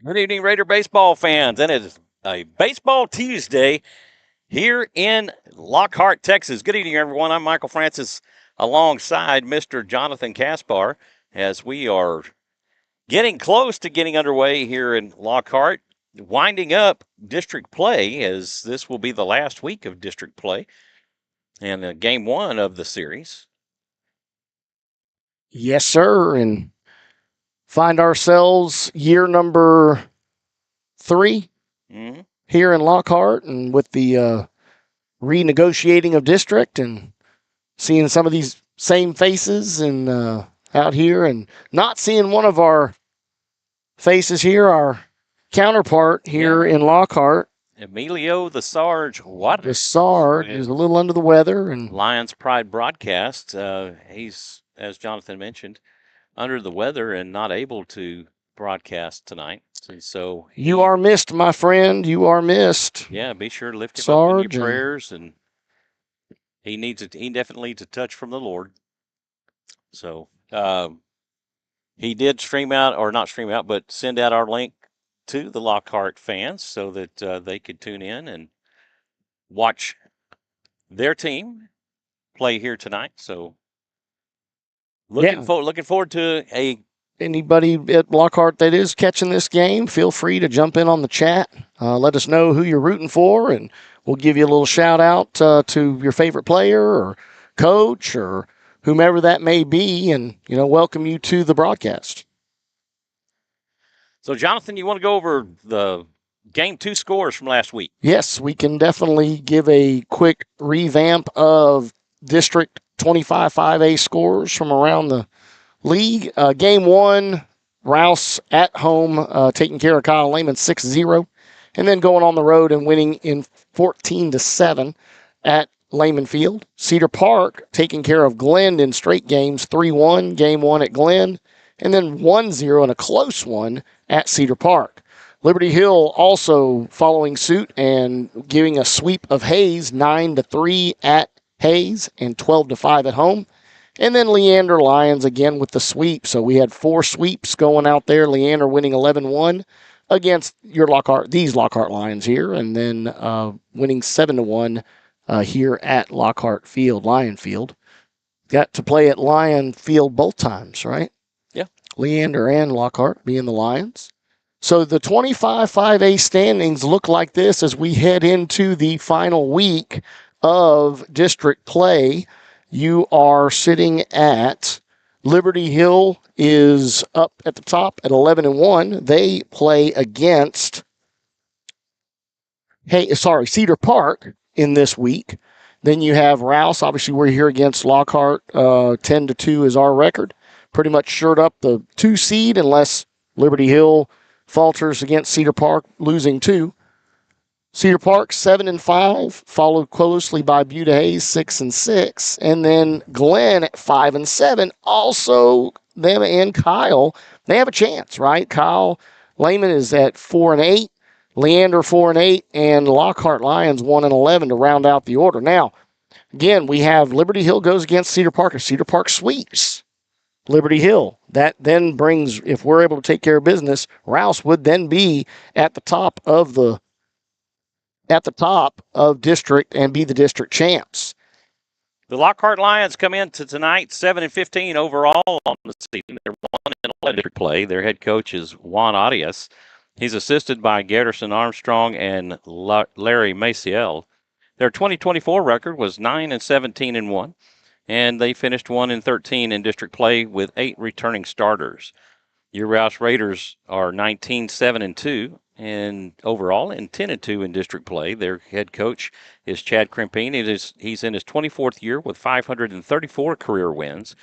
Good evening, Raider baseball fans. And it's a Baseball Tuesday here in Lockhart, Texas. Good evening, everyone. I'm Michael Francis alongside Mr. Jonathan Kaspar as we are getting close to getting underway here in Lockhart, winding up district play as this will be the last week of district play and game one of the series. Yes, sir. And find ourselves year number 3 here in Lockhart, and with the renegotiating of district and seeing some of these same faces and out here, and not seeing one of our faces here, our counterpart here in Lockhart. Emilio the Sarge Waters. The Sarge is a little under the weather. And Lions Pride broadcast. He's, as Jonathan mentioned, under the weather and not able to broadcast tonight. And so you are missed, my friend. You are missed. Yeah, be sure to lift him Sarge up in your prayers, and he definitely needs a touch from the Lord. So he did stream out, or not stream out, but send out our link to the Lockhart fans so that they could tune in and watch their team play here tonight. So looking forward to anybody at Lockhart that is catching this game, feel free to jump in on the chat. Let us know who you're rooting for, and we'll give you a little shout out to your favorite player or coach or whomever that may be, and welcome you to the broadcast. So, Jonathan, you want to go over the Game 2 scores from last week? Yes, we can definitely give a quick revamp of District 25 5A scores from around the league. Game 1, Rouse at home taking care of Kyle Lehman 6-0, and then going on the road and winning in 14-7 at Lehman Field. Cedar Park taking care of Glen in straight games, 3-1, game 1 at Glen, and then 1-0 in a close one at Cedar Park. Liberty Hill also following suit and giving a sweep of Hayes, 9-3 at Hayes and 12-5 at home. And then Leander Lions again with the sweep. So we had 4 sweeps going out there. Leander winning 11-1 against these Lockhart Lions here, and then winning 7-1 here at Lockhart Field, Lion Field. Got to play at Lion Field both times, right? Yeah. Leander and Lockhart being the Lions. So the 25 5A standings look like this as we head into the final week of district play. You are sitting at Liberty Hill is up at the top at 11-1. They play against Cedar Park in this week. Then you have Rouse. Obviously, we're here against Lockhart. 10-2 is our record. Pretty much shored up the 2 seed unless Liberty Hill falters against Cedar Park, losing 2. Cedar Park 7-5, followed closely by Butte Hayes 6-6, and then Glen at 5-7. Also, them and Kyle, they have a chance, right? Kyle Lehman is at 4-8, Leander 4-8, and Lockhart Lions 1-11 to round out the order. Now, again, we have Liberty Hill goes against Cedar Park, and Cedar Park sweeps Liberty Hill. That then brings, if we're able to take care of business, Rouse would then be at the top of district and be the district champs. The Lockhart Lions come into tonight 7-15 overall on the season. They're 1-11 district play. Their head coach is Juan Arias. He's assisted by Garrison Armstrong and Larry Maciel. Their 2024 record was 9-17-1, and they finished 1-13 in district play with 8 returning starters. Your Rouse Raiders are 19-7-2 and overall, and 10-2 in district play. Their head coach is Chad Crimpine. He's in his 24th year with 534 career wins.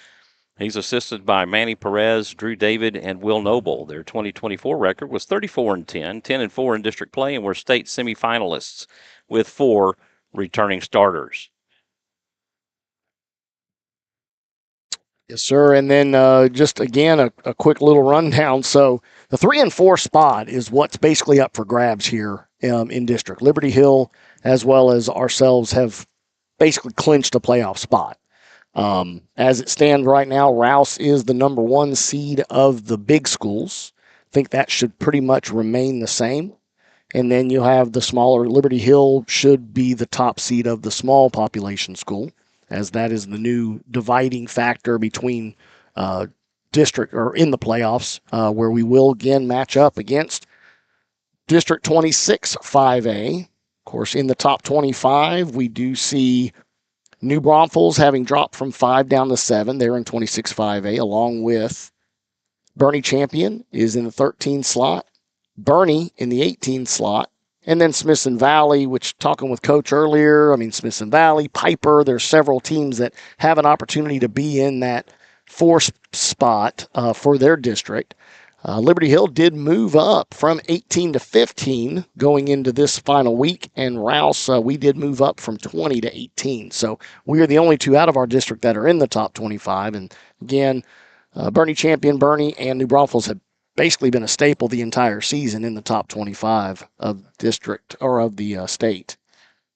He's assisted by Manny Perez, Drew David, and Will Noble. Their 2024 record was 34-10, 10-4 in district play, and were state semifinalists with 4 returning starters. Yes, sir. And then just, again, a quick little rundown. So the 3 and 4 spot is what's basically up for grabs here in district. Liberty Hill, as well as ourselves, have basically clinched a playoff spot. As it stands right now, Rouse is the number 1 seed of the big schools. think that should pretty much remain the same. And then you have the smaller Liberty Hill should be the top seed of the small population school, as that is the new dividing factor between district or in the playoffs, where we will again match up against District 26 5A. Of course, in the top 25, we do see New Braunfels having dropped from 5 down to 7. They're in 26 5A, along with Bernie Champion is in the 13 slot, Bernie in the 18 slot, and then Smithson Valley, which talking with Coach earlier, Smithson Valley, Piper, there's several teams that have an opportunity to be in that 4th spot for their district. Liberty Hill did move up from 18 to 15 going into this final week, and Rouse, we did move up from 20 to 18. So we are the only two out of our district that are in the top 25. And again, Bernie Champion, Bernie, and New Braunfels have basically been a staple the entire season in the top 25 of district or of the state.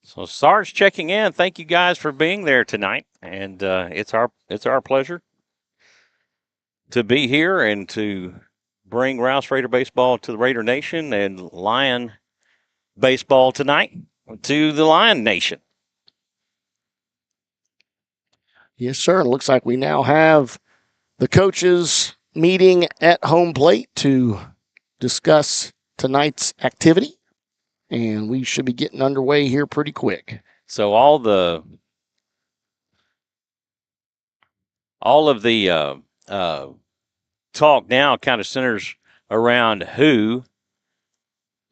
So Sarge checking in. Thank you guys for being there tonight, and it's our pleasure to be here and to bring Rouse Raider baseball to the Raider Nation and Lion baseball tonight to the Lion Nation. Yes, sir. It looks like we now have the coaches meeting at home plate to discuss tonight's activity, and we should be getting underway here pretty quick. So all of the talk now kind of centers around who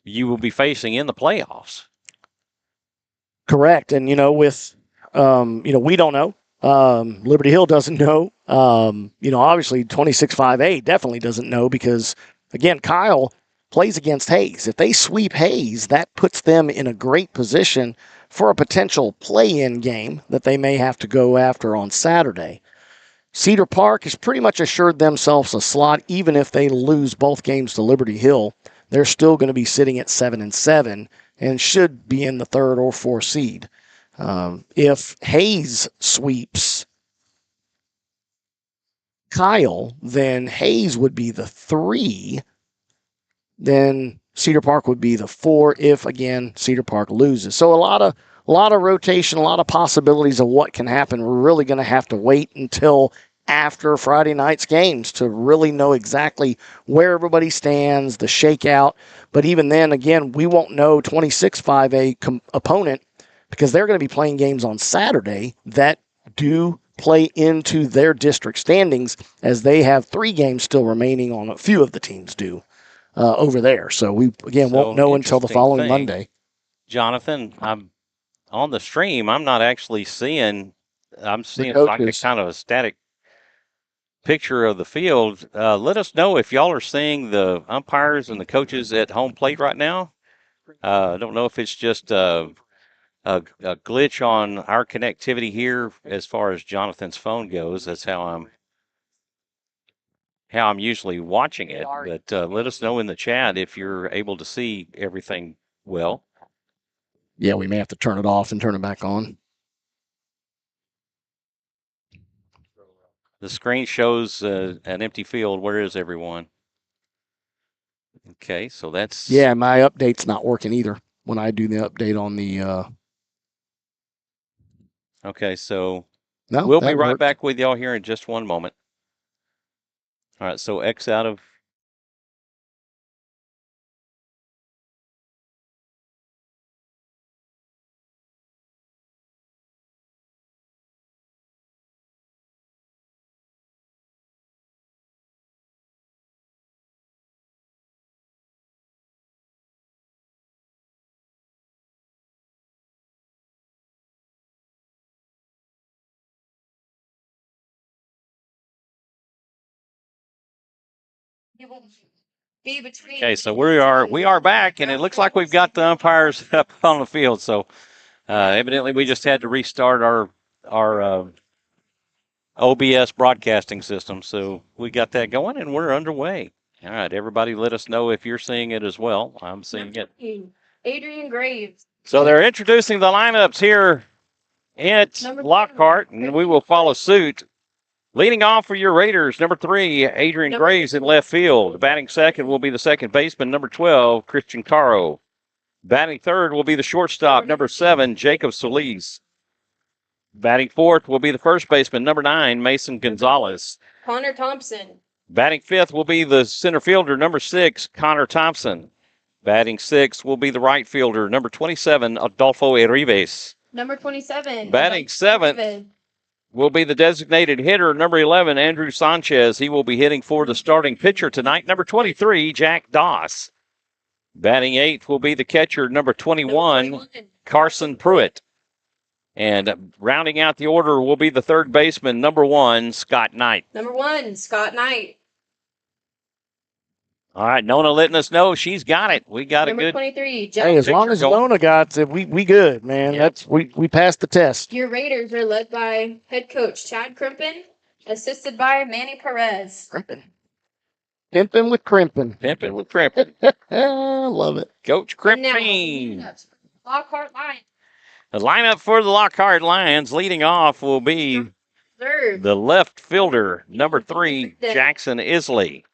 you will be facing in the playoffs. Correct. And, with, we don't know. Liberty Hill doesn't know. Obviously 26-5A definitely doesn't know because, again, Kyle plays against Hayes. If they sweep Hayes, that puts them in a great position for a potential play-in game that they may have to go after on Saturday. Cedar Park has pretty much assured themselves a slot. Even if they lose both games to Liberty Hill, they're still going to be sitting at 7-7 and should be in the 3rd or 4th seed. If Hayes sweeps Kyle, then Hayes would be the 3. Then Cedar Park would be the 4 if, again, Cedar Park loses. So a lot of rotation, a lot of possibilities of what can happen. We're really going to have to wait until after Friday night's games to really know exactly where everybody stands, the shakeout. But even then, again, we won't know 26-5A opponent because they're going to be playing games on Saturday that do play into their district standings, as they have 3 games still remaining on a few of the teams do over there. So we, again, won't know until the following Monday. Jonathan, I'm on the stream. I'm not actually seeing. I'm seeing like a kind of a static picture of the field. Let us know if y'all are seeing the umpires and the coaches at home plate right now. I don't know if it's just a glitch on our connectivity here as far as Jonathan's phone goes. That's how I'm usually watching it. But let us know in the chat if you're able to see everything well. Yeah, we may have to turn it off and turn it back on. The screen shows an empty field. Where is everyone? Okay, so that's... Yeah, my update's not working either when I do the update on the... Okay, so we'll be right back with y'all here in just one moment. All right, so X out of... Okay, so we are back, and it looks like we've got the umpires up on the field. So evidently, we just had to restart our OBS broadcasting system. So we got that going, and we're underway. All right, everybody, let us know if you're seeing it as well. I'm seeing it. Adrian Graves. So they're introducing the lineups here at Lockhart, and we will follow suit Leading off for your Raiders, number 3, Adrian Graves in left field. Batting second will be the second baseman, number 12, Christian Caro. Batting third will be the shortstop, number 7, Jacob Solis. Batting fourth will be the first baseman, number 9, Mason Gonzalez. Connor Thompson. Batting fifth will be the center fielder, number 6, Connor Thompson. Batting sixth will be the right fielder, number 27, Adolfo Arribes. Number 27. Batting seventh David. will be the designated hitter, number 11, Andrew Sanchez. He will be hitting for the starting pitcher tonight, number 23, Jack Doss. Batting eighth will be the catcher, number 21, Carson Pruitt. And rounding out the order will be the third baseman, number 1, Scott Knight. Number 1, Scott Knight. All right, Nona letting us know she's got it. We got Number a good 23, Hey, as long as Nona got it, we good, man. Yep. That's we passed the test. Your Raiders are led by head coach Chad Crimpin, assisted by Manny Perez. Crimpin. Pimpin' with Crimpin. Pimpin' with Crimpin. I love it. Coach And now, Crimpin. Lockhart Lions. The lineup for the Lockhart Lions leading off will be Third. the left fielder, number 3, Jackson Isley.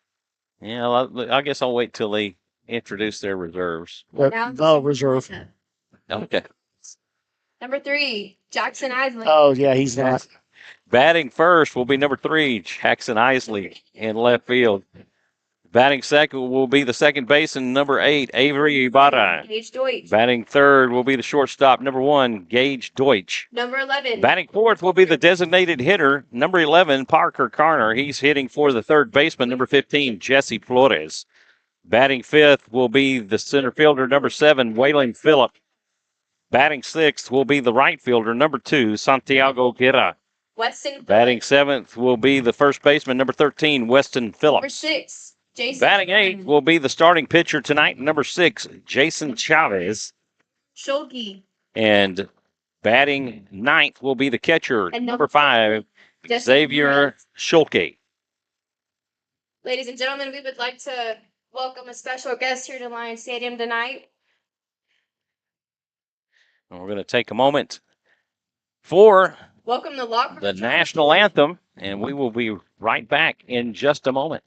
Yeah, I guess I'll wait till they introduce their reserves. The reserve. Okay. Number 3, Jackson Isley. Oh, yeah, he's not. Batting first will be number 3, Jackson Isley in left field. Batting second will be the second baseman, number 8, Avery Ibarra. Gage Deutsch. Batting third will be the shortstop, number 1, Gage Deutsch. Number 11. Batting fourth will be the designated hitter, number 11, Parker Carner. He's hitting for the third baseman, number 15, Jesse Flores. Batting fifth will be the center fielder, number 7, Waylon Phillip. Batting sixth will be the right fielder, number 2, Santiago Guerra. Weston. Batting seventh will be the first baseman, number 13, Weston Number Phillips. 6, Jason. Batting eighth will be the starting pitcher tonight, number 6, Jason Chavez. Schulke. And batting ninth will be the catcher, And number 5, Justin Xavier Schulke. Ladies and gentlemen, we would like to welcome a special guest here to Lions Stadium tonight. And we're going to take a moment for Welcome to Lockhart. the national anthem, and we will be right back in just a moment.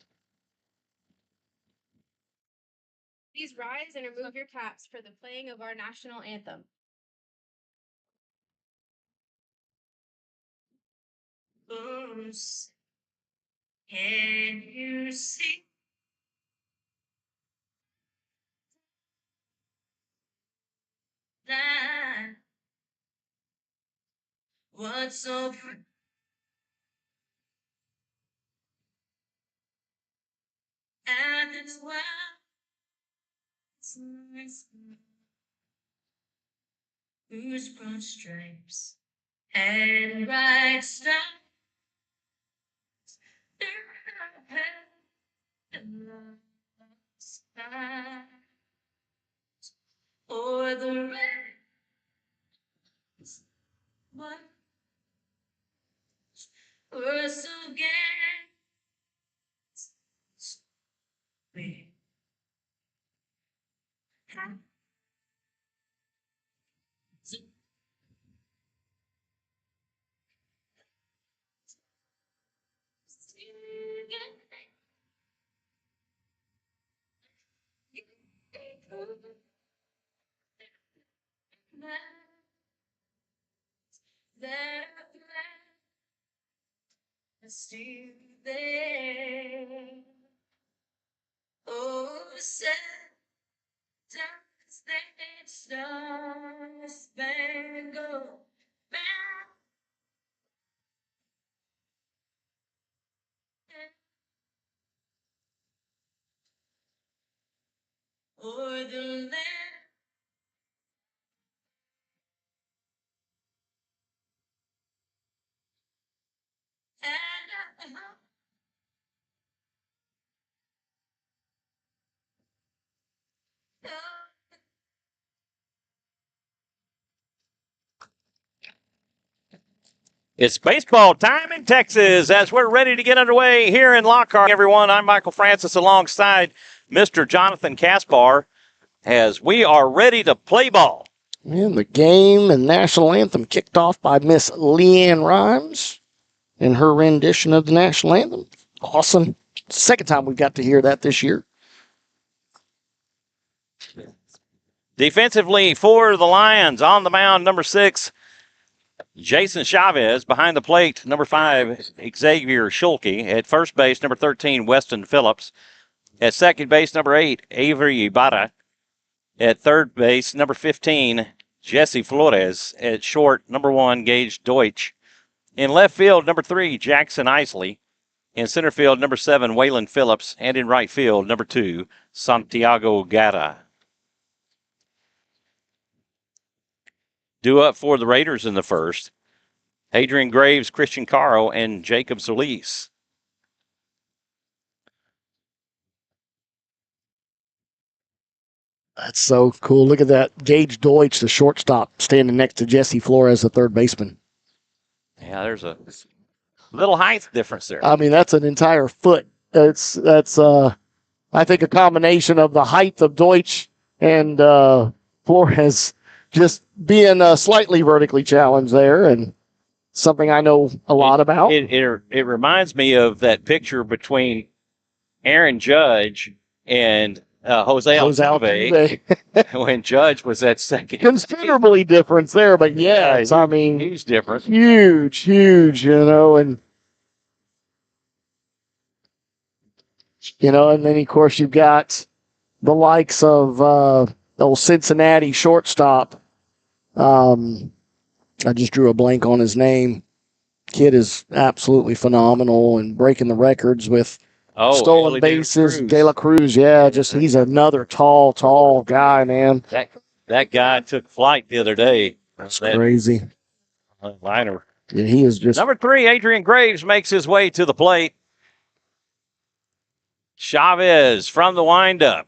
Please rise and remove your caps for the playing of our national anthem. Can you see that? What's so pretty? And it's well. Whose broad stripes and bright stars or the red what we're so we that still there. Oh, set does that star-spangled banner or the land. And It's baseball time in Texas as we're ready to get underway here in Lockhart. Everyone, I'm Michael Francis alongside Mr. Jonathan Kaspar as we are ready to play ball. And the game and national anthem kicked off by Miss Leanne Rhymes. in her rendition of the national anthem. Awesome. Second time we've got to hear that this year. Defensively for the Lions, on the mound, number 6, Jason Chavez. Behind the plate, number 5, Xavier Schulke. At first base, number 13, Weston Phillips. At second base, number 8, Avery Ibarra. At third base, number 15, Jesse Flores. At short, number 1, Gage Deutsch. In left field, number 3, Jackson Isley. In center field, number 7, Waylon Phillips. And in right field, number 2, Santiago Guerra. Due up for the Raiders in the first, Adrian Graves, Christian Caro, and Jacob Solis. That's so cool. Look at that. Gage Deutsch, the shortstop, standing next to Jesse Flores, the third baseman. Yeah, there's a little height difference there. I mean, that's an entire foot. That's I think, a combination of the height of Deutsch and Flores just being slightly vertically challenged there, and something I know a lot about. It reminds me of that picture between Aaron Judge and Jose Altuve when Judge was at second. Considerably difference there, but yes, I mean, huge difference. Huge, and and then of course you've got the likes of old Cincinnati shortstop. I just drew a blank on his name. Kid is absolutely phenomenal and breaking the records with stolen bases. De La Cruz, yeah, he's another tall guy, man. That guy took flight the other day. That's crazy. Liner. Yeah, he is just. Number 3, Adrian Graves makes his way to the plate. Chavez from the windup.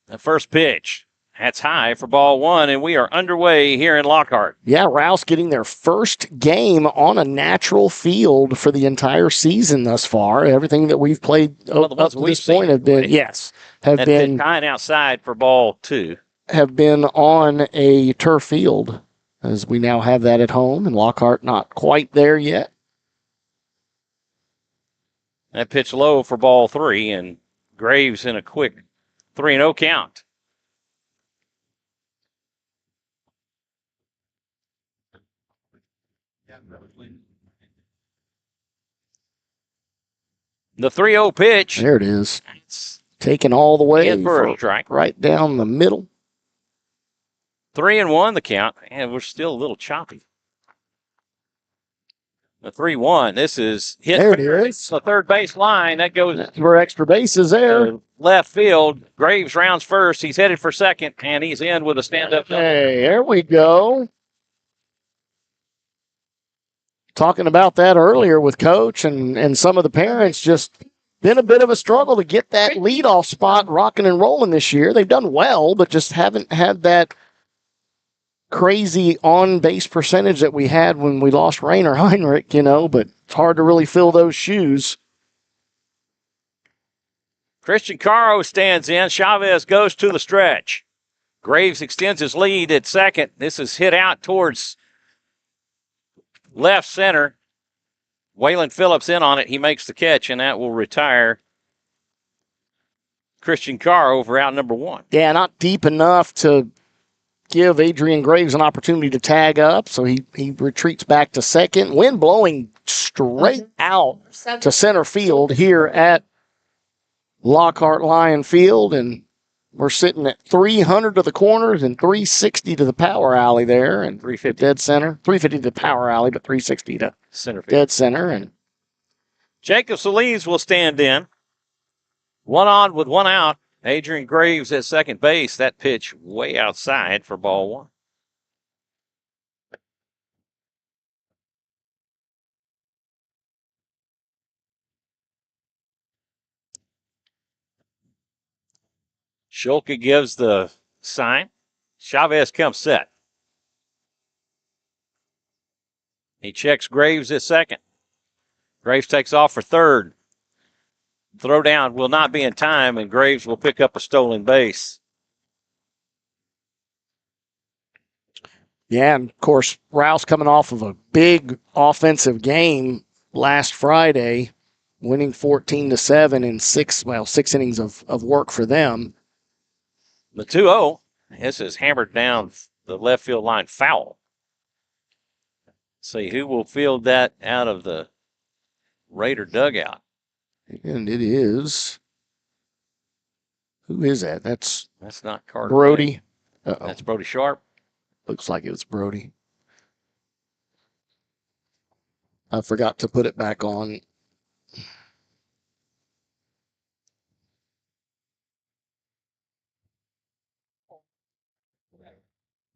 The first pitch. That's high for ball 1, and we are underway here in Lockhart. Yeah, Rouse getting their first game on a natural field for the entire season thus far. Everything that we've played up to this point have been, have been kind outside for ball 2. Have been on a turf field, as we now have that at home, and Lockhart not quite there yet. That pitch low for ball 3, and Graves in a quick 3-0 count. The 3-0 pitch. There it is. It's taken all the way for a strike. Right down the middle. 3-1 the count, and we're still a little choppy. The 3-1. This is hit. There it is. The third base line. That goes for extra bases there. Left field. Graves rounds first. He's headed for second, and he's in with a stand-up. Hey, there we go. Talking about that earlier with Coach and some of the parents, just been a bit of a struggle to get that leadoff spot rocking and rolling this year. They've done well, but just haven't had that crazy on-base percentage that we had when we lost Rainer Heinrich, but it's hard to really fill those shoes. Christian Caro stands in. Chavez goes to the stretch. Graves extends his lead at second. This is hit out towards left center. Waylon Phillips in on it. He makes the catch, and that will retire Christian Caro for out number 1. Yeah, not deep enough to give Adrian Graves an opportunity to tag up, so he retreats back to second. Wind blowing straight out to center field here at Lockhart Lion Field, and we're sitting at 300 to the corners and 360 to the power alley there, and 350 dead center. 350 to the power alley, but 360 to center field. Dead center. And Jacob Solis will stand in. 1 on with 1 out. Adrian Graves at second base. That pitch way outside for ball 1. Schulke gives the sign. Chavez comes set. He checks Graves at second. Graves takes off for third. Throw down will not be in time, and Graves will pick up a stolen base. Yeah, and of course, Rouse coming off of a big offensive game last Friday, winning 14-7 in six innings of work for them. The 2-0. This is hammered down the left field line foul. See who will field that out of the Raider dugout. And it is. Who is that? That's not Carter. Brody. That's Brody Sharp. Looks like it was Brody. I forgot to put it back on.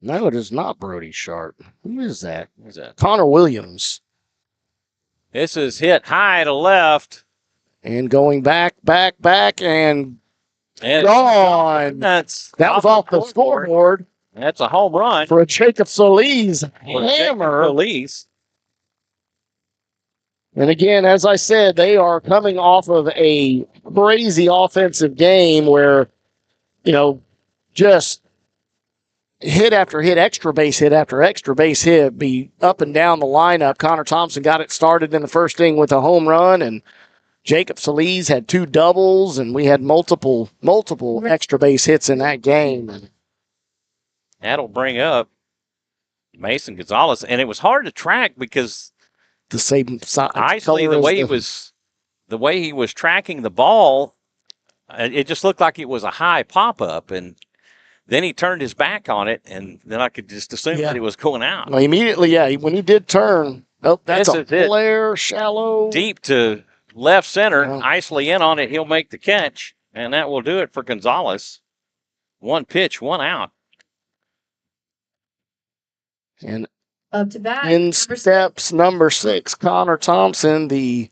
No, it is not Brody Sharp. Who is that? Who's that? Connor Williams. This is hit high to left. And going back, and And gone. That was off the scoreboard. That's a home run For a Jacob Solis hammer. Solis. And again, as I said, they are coming off of a crazy offensive game where, just hit after hit, extra base hit after extra base hit, be up and down the lineup. Connor Thompson got it started in the first inning with a home run, and Jacob Solis had 2 doubles, and we had multiple extra base hits in that game. That'll bring up Mason Gonzalez, and it was hard to track because the same Isley, the way he was tracking the ball, it just looked like it was a high pop up, and then he turned his back on it, and then I could just assume that it was going out. Well, immediately, when he did turn, that's a flare, shallow. Deep to left center, Isley in on it, he'll make the catch, and that will do it for Gonzalez. 1 pitch, 1 out. And up to bat, in steps number 6, Connor Thompson, the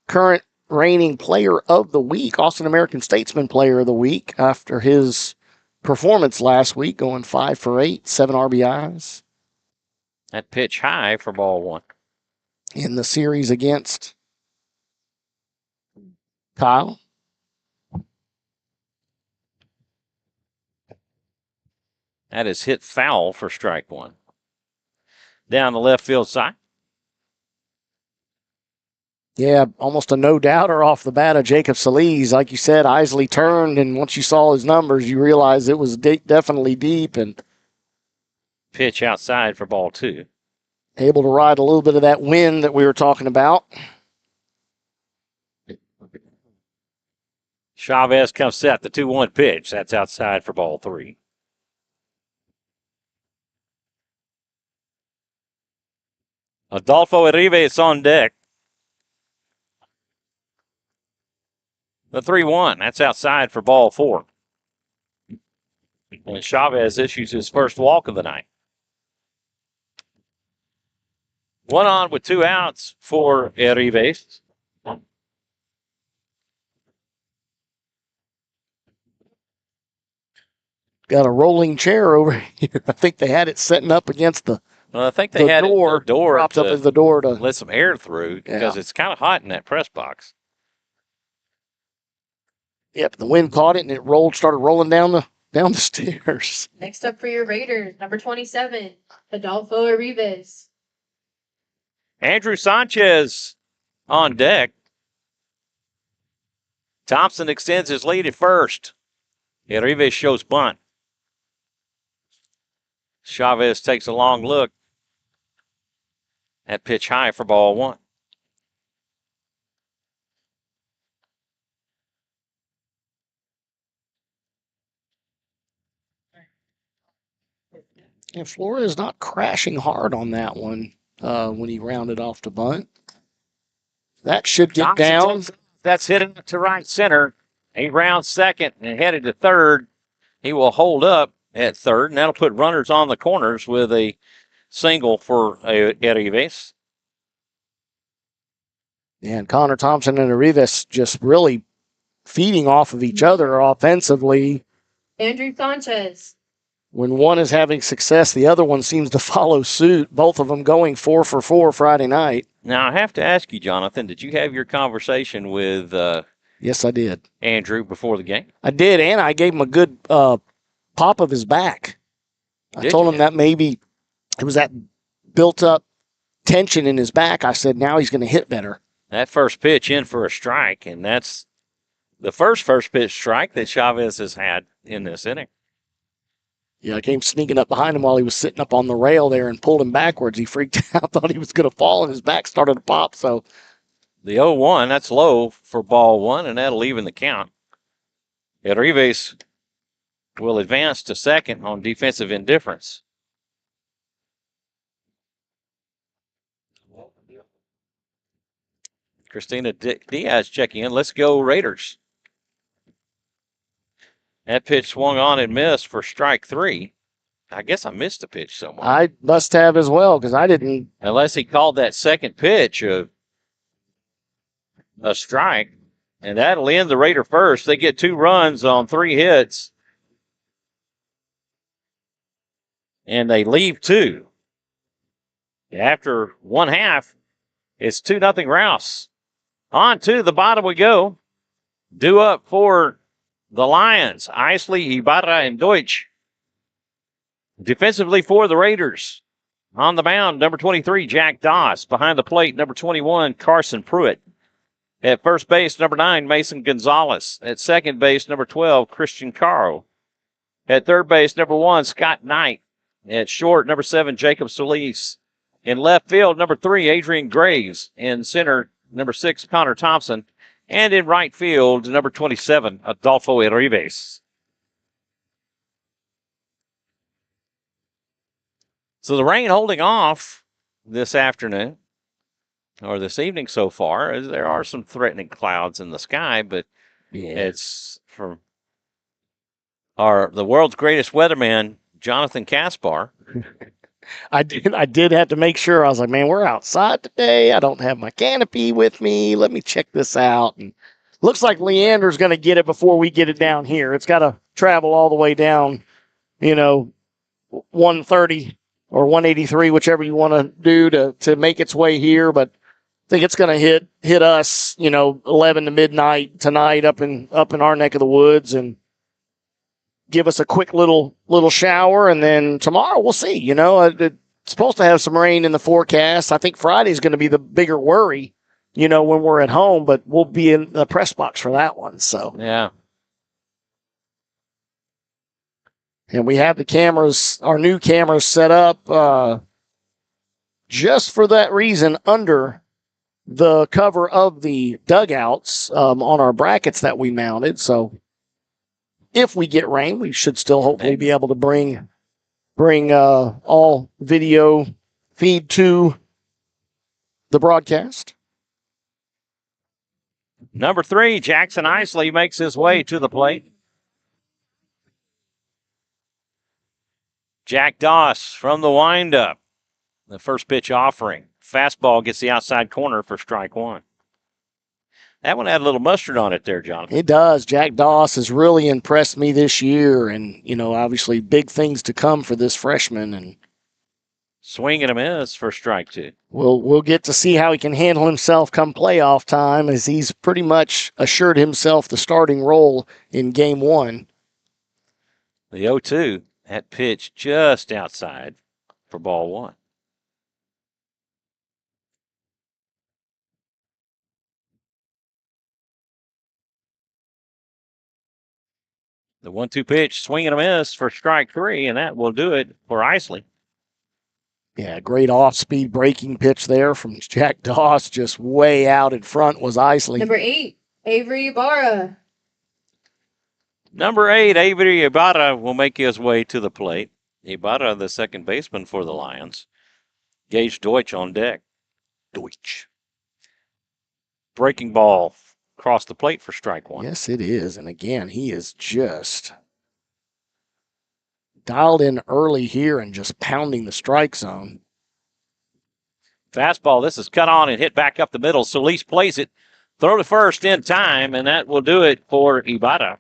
current reigning player of the week, Austin American Statesman player of the week, after his performance last week, going 5 for 8, 7 RBIs. That pitch high for ball 1. In the series against Kyle. That is hit foul for strike 1. Down the left field side. Yeah, almost a no-doubter off the bat of Jacob Solis. Like you said, Isley turned, and once you saw his numbers, you realized it was definitely deep. And pitch outside for ball 2. Able to ride a little bit of that wind that we were talking about. Chavez comes set, the 2-1 pitch. That's outside for ball 3. Adolfo Uribe on deck. The 3-1, that's outside for ball 4. And Chavez issues his first walk of the night. 1 on with 2 outs for Uribe. Got a rolling chair over here. I think they had it setting up against the I think they had door. The door propped up as the door to let some air through because it's kind of hot in that press box. Yep, the wind caught it and it started rolling down the stairs. Next up for your Raiders, number 27, Adolfo Uribe. Andrew Sanchez on deck. Thompson extends his lead at first. Uribe shows bunt. Chavez takes a long look. That pitch high for ball 1. And Flores not crashing hard on that one when he rounded off the bunt. That should get down. That's hit to right center. He rounds second and headed to third. He will hold up at third, and that'll put runners on the corners with a single for Uribe. And Connor Thompson and Uribe just really feeding off of each other offensively. Andrew Sanchez. When one is having success, the other one seems to follow suit. Both of them going 4 for 4 Friday night. Now, I have to ask you, Jonathan, did you have your conversation with Yes, I did. Andrew before the game? I did, and I gave him a good pop of his back. I told him that maybe it was that built-up tension in his back, I said, now he's going to hit better. That first pitch in for a strike, and that's the first pitch strike that Chavez has had in this inning. Yeah, I came sneaking up behind him while he was sitting up on the rail there and pulled him backwards. He freaked out, thought he was going to fall, and his back started to pop. So the 0-1, that's low for ball one, and that'll even the count. Enriquez will advance to second on defensive indifference. Christina Diaz checking in. Let's go Raiders. That pitch swung on and missed for strike 3. I guess I missed a pitch somewhere. I must have as well because I didn't. Unless he called that second pitch a strike, and that'll end the Raider first. They get 2 runs on 3 hits, and they leave 2. After 1/2, it's 2-0 Rouse. On to the bottom we go. Due up for the Lions, Isley, Ibarra, and Deutsch. Defensively for the Raiders. On the mound, number 23, Jack Doss. Behind the plate, number 21, Carson Pruitt. At first base, number 9, Mason Gonzalez. At second base, number 12, Christian Caro. At third base, number 1, Scott Knight. At short, number 7, Jacob Solis. In left field, number 3, Adrian Graves. In center, number 6, Connor Thompson. And in right field, number 27, Adolfo Enriquez. So the rain holding off this afternoon, or this evening so far, as there are some threatening clouds in the sky, but it's from the world's greatest weatherman, Jonathan Kaspar. I did have to make sure. I was like, man, we're outside today. I don't have my canopy with me. Let me check this out. And looks like Leander's going to get it before we get it down here. It's got to travel all the way down, 130 or 183, whichever you want to do to make its way here. But I think it's going to hit us, 11 to midnight tonight up in our neck of the woods and give us a quick little shower, and then tomorrow we'll see. It's supposed to have some rain in the forecast. I think Friday's going to be the bigger worry, when we're at home, but we'll be in the press box for that one. So yeah. And we have the cameras, our new cameras set up just for that reason under the cover of the dugouts on our brackets that we mounted. So if we get rain, we should still hopefully be able to bring all video feed to the broadcast. Number 3, Jackson Isley makes his way to the plate. Jack Doss from the windup. The first pitch offering. Fastball gets the outside corner for strike 1. That one had a little mustard on it there, Jonathan. It does. Jack Doss has really impressed me this year, and, obviously big things to come for this freshman. And swing and a miss for strike 2. We'll get to see how he can handle himself come playoff time, as he's pretty much assured himself the starting role in game 1. The 0-2, that pitch just outside for ball 1. The 1-2 pitch, swing and a miss for strike 3, and that will do it for Isley. Yeah, great off-speed breaking pitch there from Jack Doss, just way out in front was Isley. Number 8, Avery Ibarra. Number 8, Avery Ibarra will make his way to the plate. Ibarra, the second baseman for the Lions. Gage Deutsch on deck. Deutsch. Breaking ball across the plate for strike 1. Yes, it is. And again, he is just dialed in early here and just pounding the strike zone. Fastball, this is cut on and hit back up the middle. Solis plays it. Throw to first in time, and that will do it for Ibarra.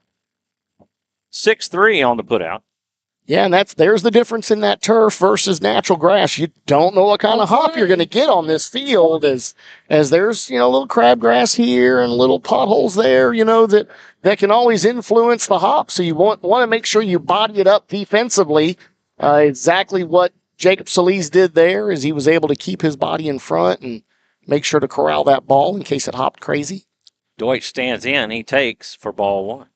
6-3 on the putout. Yeah, and there's the difference in that turf versus natural grass. You don't know what kind of hop you're going to get on this field as there's, little crabgrass here and little potholes there, that can always influence the hop. So you want to make sure you body it up defensively, exactly what Jacob Solis did there is he was able to keep his body in front and make sure to corral that ball in case it hopped crazy. Deutsch stands in. He takes for ball one.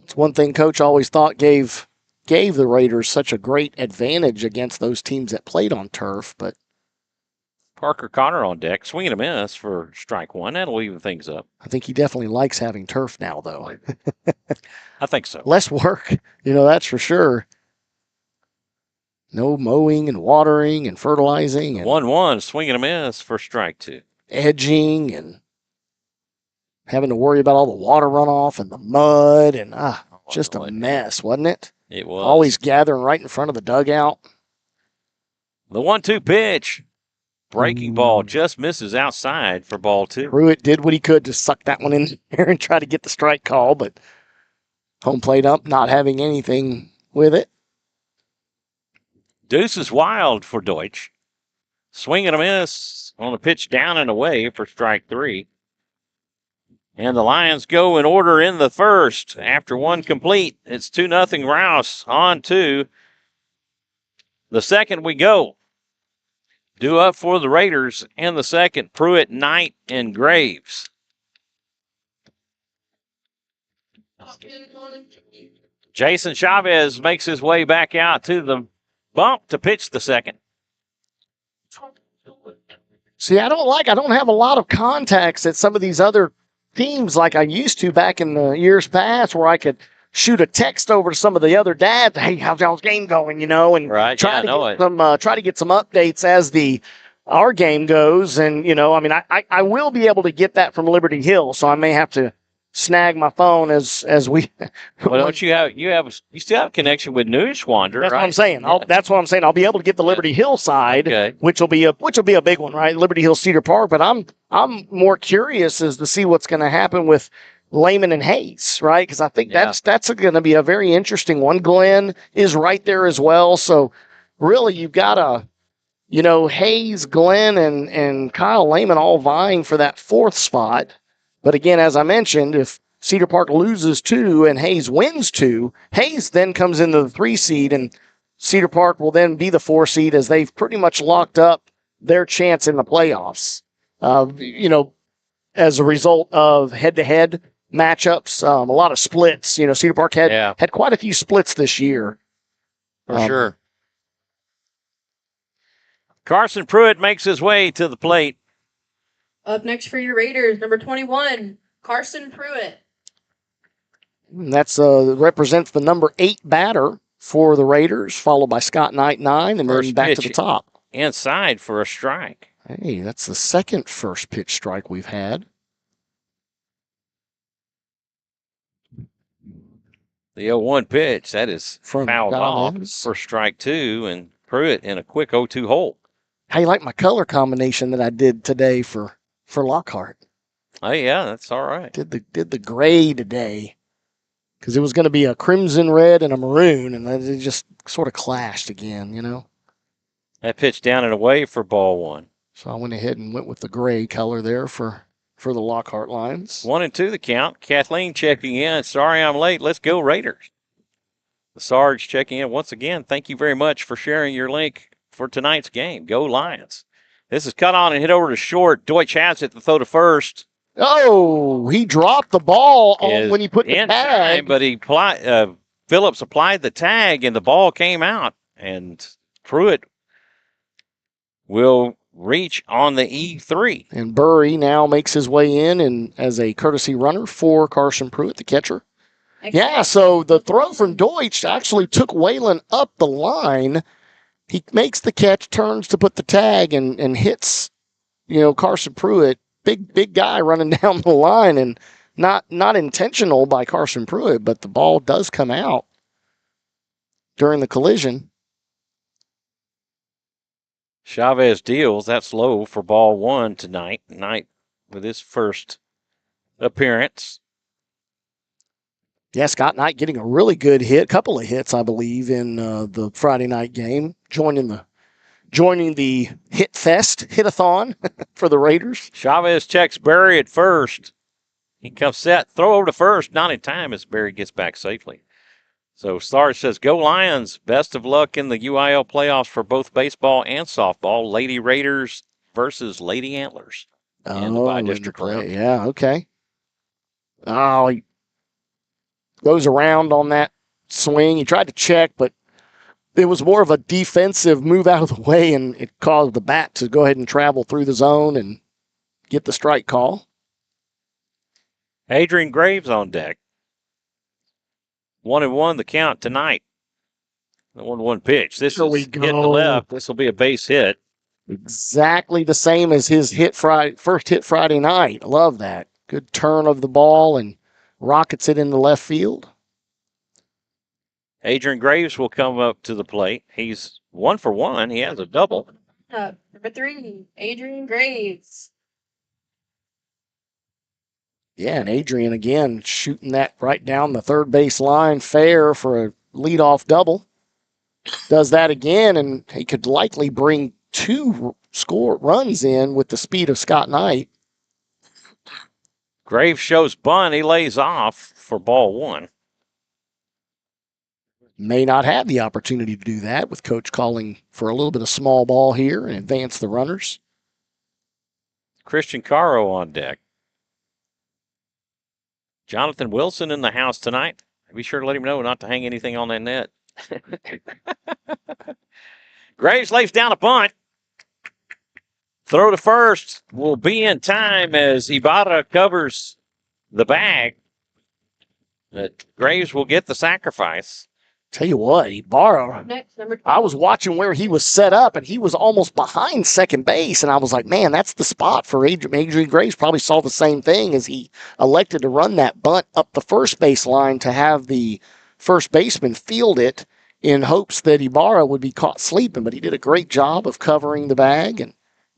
It's one thing Coach always thought gave the Raiders such a great advantage against those teams that played on turf, but Parker Connor on deck, swinging a miss for strike one. That'll even things up. I think he definitely likes having turf now, though. I think so. Less work, that's for sure. No mowing and watering and fertilizing and 1-1, swinging a miss for strike two. edging and having to worry about all the water runoff and the mud and just a mess, wasn't it? It was. Always gathering right in front of the dugout. The 1-2 pitch. Breaking ball just misses outside for ball two. Pruitt did what he could to suck that one in there and try to get the strike call, but home plate up, not having anything with it. Deuce is wild for Deutsch. Swing and a miss on the pitch down and away for strike three. And the Lions go in order in the first. After one complete, it's 2-0 Rouse on to the second we go. Due up for the Raiders in the second, Pruitt, Knight, and Graves. Jason Chavez makes his way back out to the bump to pitch the second. See, I don't have a lot of contacts at some of these other teams like I used to back in the years past where I could shoot a text over to some of the other dads. Hey, how's y'all's game going? And right, try to get some updates as our game goes. And I will be able to get that from Liberty Hill, so I may have to snag my phone as we. Well, don't you still have a connection with Neuschwander? That's right? what I'm saying. That's what I'm saying. I'll be able to get the Liberty Hill side, okay, which will be a big one, right? Liberty Hill Cedar Park. But I'm more curious as to see what's going to happen with Lehman and Hayes, right? Because I think that's going to be a very interesting one. Glenn is right there as well. So really, you've got Hayes, Glenn, and Kyle Lehman all vying for that fourth spot. But again, as I mentioned, if Cedar Park loses 2 and Hayes wins 2, Hayes then comes into the 3 seed, and Cedar Park will then be the 4 seed as they've pretty much locked up their chance in the playoffs. As a result of head-to-head matchups, a lot of splits. Cedar Park had quite a few splits this year. For sure. Carson Pruitt makes his way to the plate. Up next for your Raiders, number 21, Carson Pruitt. And that's represents the number 8 batter for the Raiders, followed by Scott Knight, 9, and then back to the top. Inside for a strike. Hey, that's the second first pitch strike we've had. The 0-1 pitch, that is From fouled off Galvez. for strike two, and Pruitt in a quick 0-2 hole. How you like my color combination that I did today for Lockhart? Oh, yeah, that's all right. Did the gray today because it was going to be a crimson red and a maroon, and it just sort of clashed again, That pitch down and away for ball one. So I went ahead and went with the gray color there for the Lockhart Lions. 1-2 the count. Kathleen checking in. Sorry I'm late. Let's go Raiders. The Sarge checking in once again. Thank you very much for sharing your link for tonight's game. Go Lions. This is cut on and hit over to short. Deutsch has it to throw to first. Oh, he dropped the ball when he put the in tag. Time, but Phillips applied the tag and the ball came out. And Pruitt will reach on the E3. And Burry now makes his way in and as a courtesy runner for Carson Pruitt, the catcher. Yeah, so the throw from Deutsch actually took Waylon up the line. He makes the catch, turns to put the tag, and hits, Carson Pruitt. Big guy running down the line, and not intentional by Carson Pruitt, but the ball does come out during the collision. Chavez deals. That's low for ball one tonight. Knight with his first appearance. Yeah, Scott Knight getting a really good hit, couple of hits, I believe, in the Friday night game, joining the hit fest, hit-a-thon for the Raiders. Chavez checks Berry at first. He comes set, throw over to first, not in time as Berry gets back safely. So Sarge says, "Go Lions! Best of luck in the UIL playoffs for both baseball and softball. Lady Raiders versus Lady Antlers in the Oh, bi-district round." yeah, okay. Oh, he goes around on that swing. He tried to check, but it was more of a defensive move out of the way, and it caused the bat to go ahead and travel through the zone and get the strike call. Adrian Graves on deck. 1-1 the count tonight. The 1-1 pitch. This Here is we hit to go. left. This will be a base hit. Exactly the same as his first hit Friday night. I love that. Good turn of the ball and rockets it into left field. Adrian Graves will come up to the plate. He's 1 for 1. He has a double. Number 3, Adrian Graves. Yeah, and Adrian again shooting that right down the third base line, fair for a leadoff double. Does that again, and he could likely bring 2 score runs in with the speed of Scott Knight. Graves shows bunt. He lays off for ball 1. May not have the opportunity to do that with coach calling for a little bit of small ball here and advance the runners. Christian Caro on deck. Jonathan Wilson in the house tonight. Be sure to let him know not to hang anything on that net. Graves lays down a bunt. Throw to first will be in time as Ibarra covers the bag. But Graves will get the sacrifice. Tell you what, Ibarra, Next, number 12. I was watching where he was set up, and he was almost behind second base, and I was like, man, that's the spot for Adrian. Adrian Graves probably saw the same thing as he elected to run that bunt up the first base line to have the first baseman field it in hopes that Ibarra would be caught sleeping, but he did a great job of covering the bag and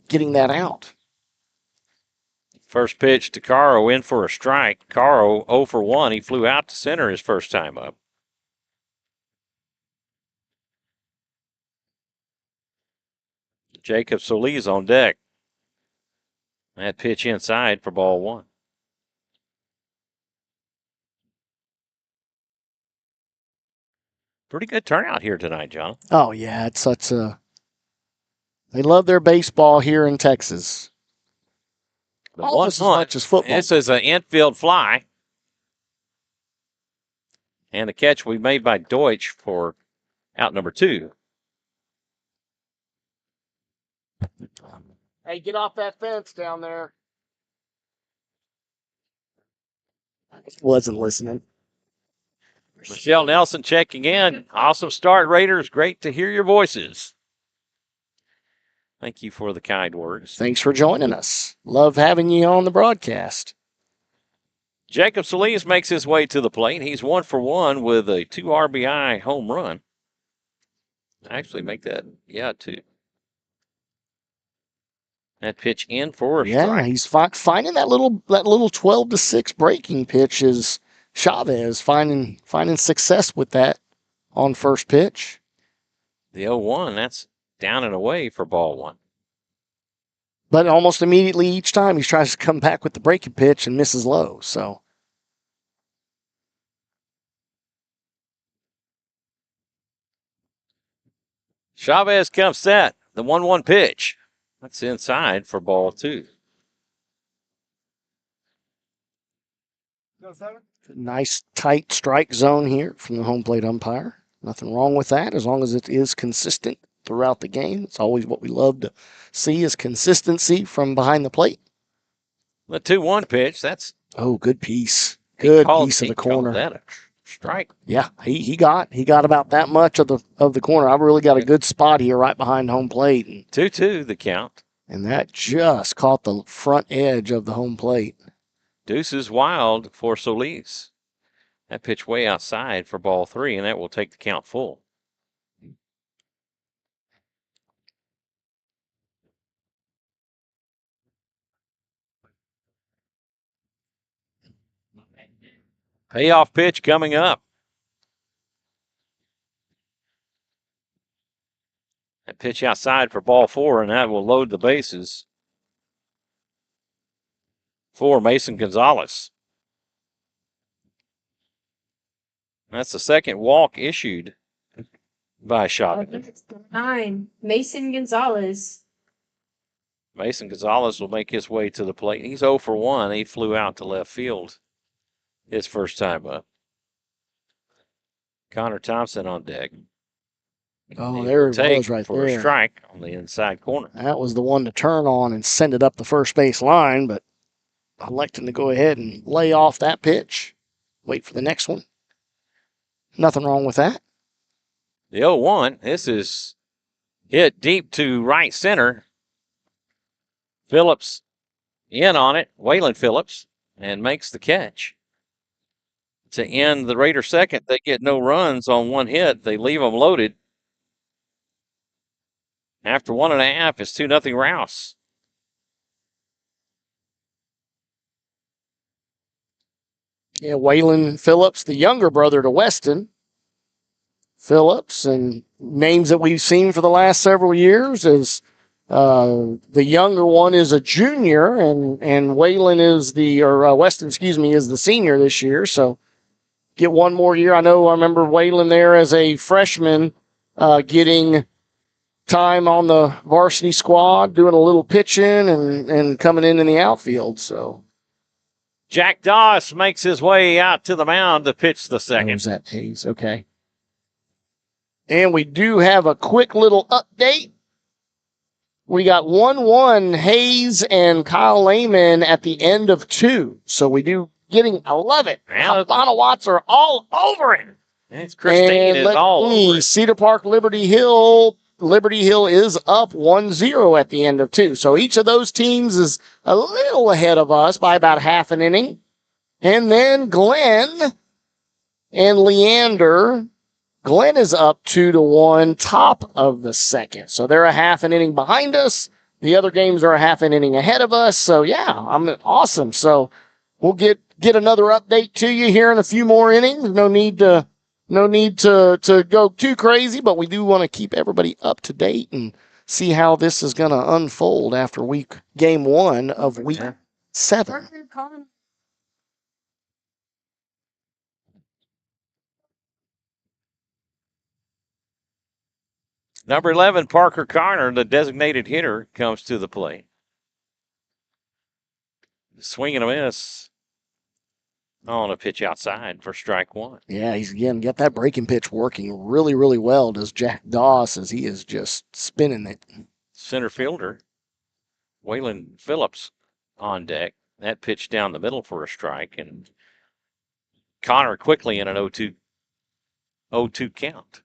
getting that out. First pitch to Caro in for a strike. Caro 0 for 1. He flew out to center his first time up. Jacob Solis on deck. That pitch inside for ball 1. Pretty good turnout here tonight, John. Oh, yeah, it's such a... They love their baseball here in Texas. The Almost as 1-1. much as football. This is an infield fly. And the catch we made by Deutsch for out number 2. Hey, get off that fence down there. Wasn't listening. Michelle Nelson checking in. Awesome start, Raiders. Great to hear your voices. Thank you for the kind words. Thanks for joining us. Love having you on the broadcast. Jacob Solis makes his way to the plate. He's 1 for 1 with a 2 RBI home run. Actually, make that, 2. That pitch in for a strike. He's finding that little 12-6 breaking pitch is Chavez finding success with that on first pitch. The 0-1, that's down and away for ball 1. But almost immediately each time he tries to come back with the breaking pitch and misses low. So Chavez comes set. The 1-1 pitch. That's inside for ball 2. nice tight strike zone here from the home plate umpire. Nothing wrong with that as long as it is consistent throughout the game. It's always what we love to see is consistency from behind the plate. The 2-1 pitch, that's... Oh, good piece. Good piece of the corner. That a strike. Yeah, he got about that much of the corner. I've really got a good spot here right behind home plate. 2-2 the count. And that just caught the front edge of the home plate. Deuces wild for Solis. That pitch way outside for ball 3, and that will take the count full. Payoff pitch coming up. That pitch outside for ball 4, and that will load the bases for Mason Gonzalez. That's the second walk issued by Shopton. 9, Mason Gonzalez. Mason Gonzalez will make his way to the plate. He's 0 for 1. He flew out to left field his first time up. Connor Thompson on deck. Oh, He there will it was take right for there. a strike on the inside corner. That was the one to turn on and send it up the first base line, but electing to go ahead and lay off that pitch. Wait for the next one. Nothing wrong with that. The 0-1, this is hit deep to right center. Phillips in on it, Waylon Phillips, and makes the catch. To end the Raider second, they get no runs on one hit. They leave them loaded. After 1.5, it's 2-0 Rouse. Yeah, Waylon Phillips, the younger brother to Weston Phillips, and names that we've seen for the last several years is the younger one is a junior, and Waylon is Weston, is the senior this year. So get one more year. I remember Waylon there as a freshman, getting time on the varsity squad, doing a little pitching and coming in the outfield. So Jack Doss makes his way out to the mound to pitch the second. there's that Hayes. Okay. And we do have a quick little update. We got 1-1 Hayes and Kyle Lehman at the end of 2. So we do getting 11. Yeah. Havana Watts are all over it. It's Christine is all over it. Cedar Park, Liberty Hill. Liberty Hill is up 1-0 at the end of 2. So each of those teams is a little ahead of us by about half an inning. And then Glenn and Leander. Glenn is up 2-1, top of the second. So they're a half an inning behind us. The other games are a half an inning ahead of us. So yeah, I'm awesome. So we'll get another update to you here in a few more innings. No need to go too crazy, but we do want to keep everybody up to date and see how this is going to unfold after game 1 of week 7. Number 11, Parker Carner, the designated hitter, comes to the plate. Swing and a miss on a pitch outside for strike 1. Yeah, he's again got that breaking pitch working really, really well. Does Jack Doss as he is just spinning it. Center fielder, Waylon Phillips on deck. That pitch down the middle for a strike, and Connor quickly in an 0-2 count.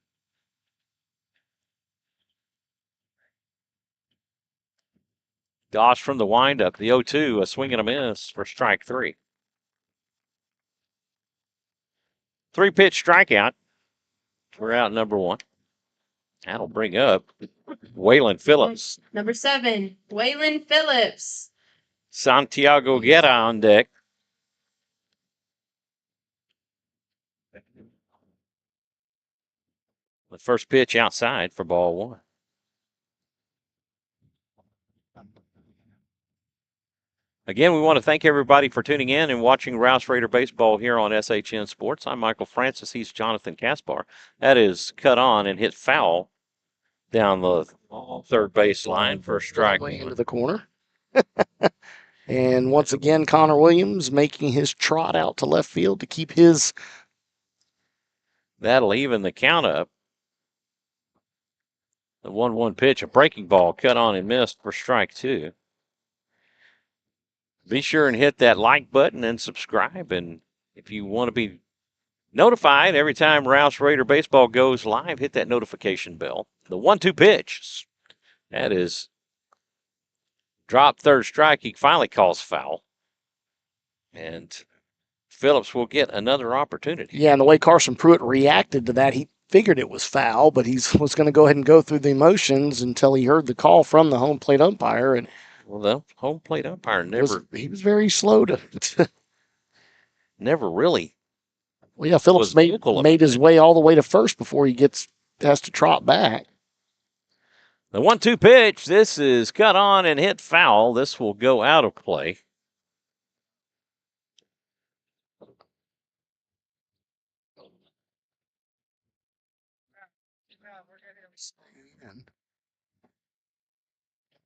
Doss from the windup, the 0-2, a swing and a miss for strike 3. 3-pitch strikeout for out number 1. That'll bring up Waylon Phillips. Number 7, Waylon Phillips. Santiago Guerra on deck. The first pitch outside for ball 1. Again, we want to thank everybody for tuning in and watching Rouse Raider Baseball here on SHN Sports. I'm Michael Francis. He's Jonathan Kaspar. That is cut on and hit foul down the third base line for a strike. Into the corner. And once again, Connor Williams making his trot out to left field to keep his. That'll even the count up. The 1-1 pitch, a breaking ball, cut on and missed for strike 2. Be sure and hit that like button and subscribe. And if you want to be notified every time Rouse Raider Baseball goes live, hit that notification bell. The 1-2 pitch. That is drop third strike. He finally calls foul. And Phillips will get another opportunity. Yeah, and the way Carson Pruitt reacted to that, he figured it was foul, but he was going to go ahead and go through the motions until he heard the call from the home plate umpire. And well, the home plate umpire he was very slow to never really. Well, yeah, Phillips made his way all the way to first before he has to trot back. The 1-2 pitch. This is cut on and hit foul. This will go out of play. And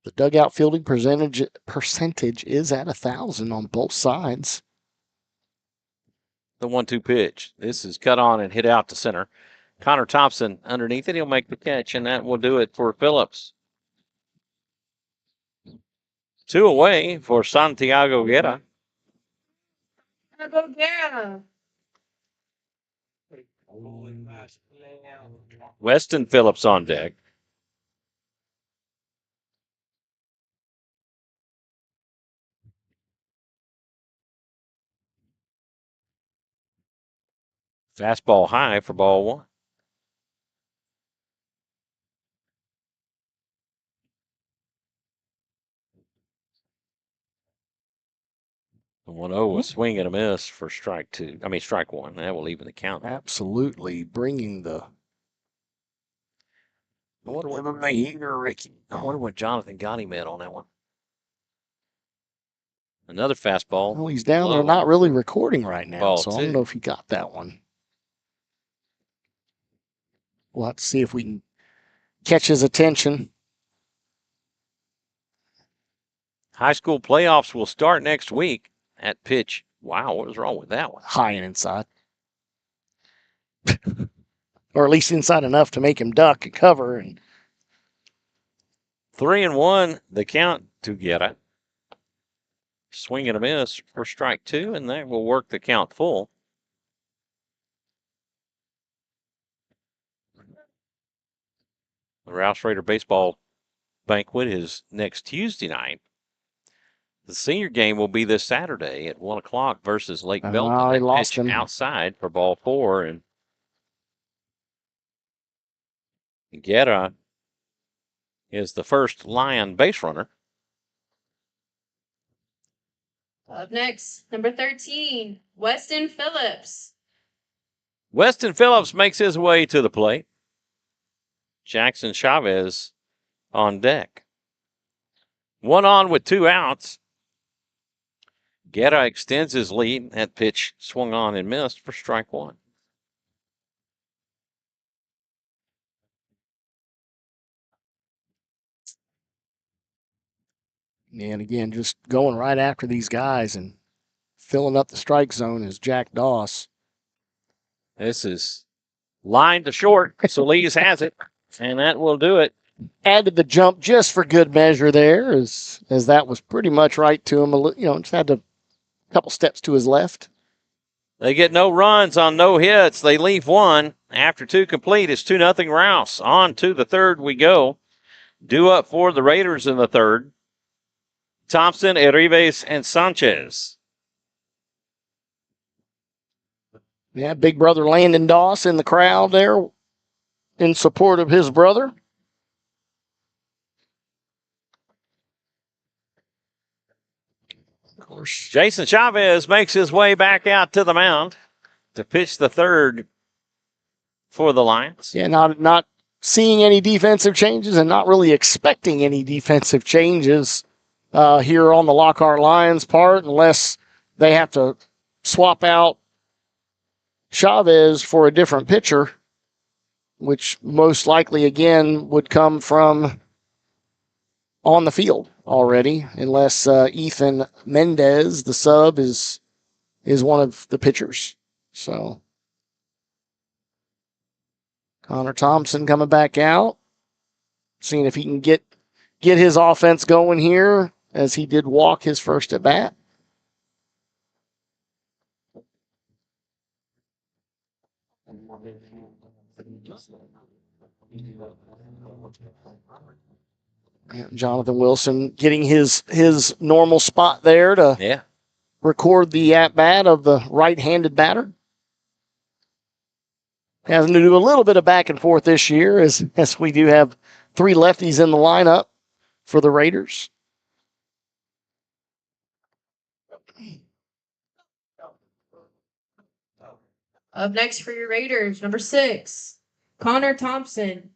the dugout fielding percentage is at 1,000 on both sides. The 1-2 pitch. This is cut on and hit out to center. Connor Thompson underneath it. He'll make the catch, and that will do it for Phillips. 2 away for Santiago Guerra. Go Guerra. Weston Phillips on deck. Fastball high for ball 1. The 1-0 was swing and a miss for strike 1. That will even the count. Absolutely bringing the I wonder what Jonathan got him at on that one. Another fastball. Well, he's down there low. not really recording right now, Ball so I 2. don't know if he got that one. We'll have to see if we can catch his attention. High school playoffs will start next week at pitch. Wow, what was wrong with that one? High and inside. Or at least inside enough to make him duck and cover. And 3-1, the count to Guerra. Swing and a miss for strike 2, and that will work the count full. The Rouse Raider baseball banquet is next Tuesday night. The senior game will be this Saturday at 1 o'clock versus Lake Belton. they They lost pitch him outside for ball 4, and Guerra is the first Lion base runner. Up next, number 13, Weston Phillips. Weston Phillips makes his way to the plate. Jackson Chavez on deck. 1 on with 2 outs. Guerra extends his lead. That pitch swung on and missed for strike 1. And again, just going right after these guys and filling up the strike zone is Jack Doss. This is line to short, so Lees has it, and that will do it. Added the jump just for good measure there, as that was pretty much right to him. Just had a couple steps to his left. They get no runs on no hits. They leave 1. After 2 complete, it's 2-0 Rouse. On to the 3rd we go. Due up for the Raiders in the 3rd. Thompson, Erives, and Sanchez. Yeah, big brother Landon Doss in the crowd there in support of his brother. Of course, Jason Chavez makes his way back out to the mound to pitch the 3rd for the Lions. Yeah, not seeing any defensive changes and not really expecting any defensive changes here on the Lockhart Lions part, unless they have to swap out Chavez for a different pitcher, which most likely, again, would come from on the field already, unless Ethan Mendez, the sub, is one of the pitchers. So Connor Thompson coming back out, seeing if he can get his offense going here, as he did walk his first at bat. Jonathan Wilson getting his normal spot there to record the at-bat of the right-handed batter. Having to do a little bit of back and forth this year, as we do have 3 lefties in the lineup for the Raiders. Up next for your Raiders, number 6, Connor Thompson.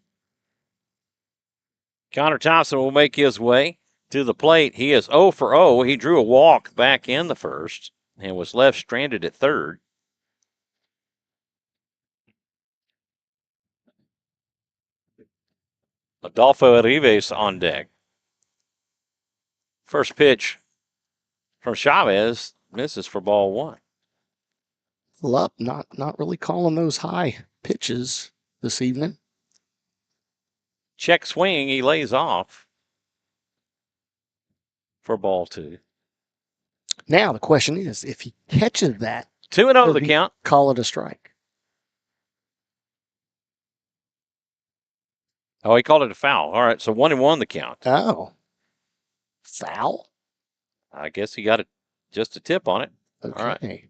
Connor Thompson will make his way to the plate. He is 0 for 0. He drew a walk back in the 1st and was left stranded at 3rd. Adolfo Arribas on deck. First pitch from Chavez misses for ball one. Lup not really calling those high pitches this evening. Check swing, he lays off for ball two. Now the question is, if he catches that, 2-0 does the he count. call it a strike? Oh, he called it a foul. All right, so 1-1 the count. Oh, foul. I guess he got just a tip on it. Okay. All right.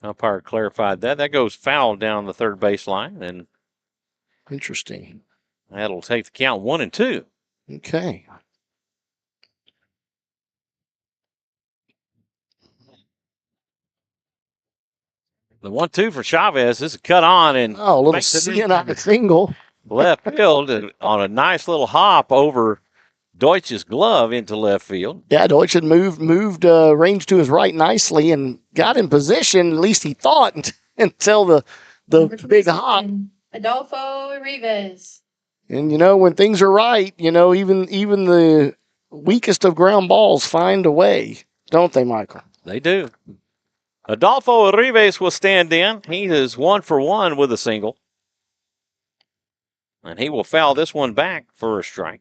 Umpire clarified that. That goes foul down the third baseline, and Interesting. that'll take the count 1-2. Okay. The 1-2 for Chavez. This is cut on and Oh, a little makes it CNI single. left field and on a nice little hop over Deutsch's glove into left field. Yeah, Deutsch had moved range to his right nicely and got in position. At least he thought until the big hop. Adolfo Rivas. And when things are right, even the weakest of ground balls find a way, don't they, Michael? They do. Adolfo Arribas will stand in. He is 1 for 1 with a single. And he will foul this one back for a strike.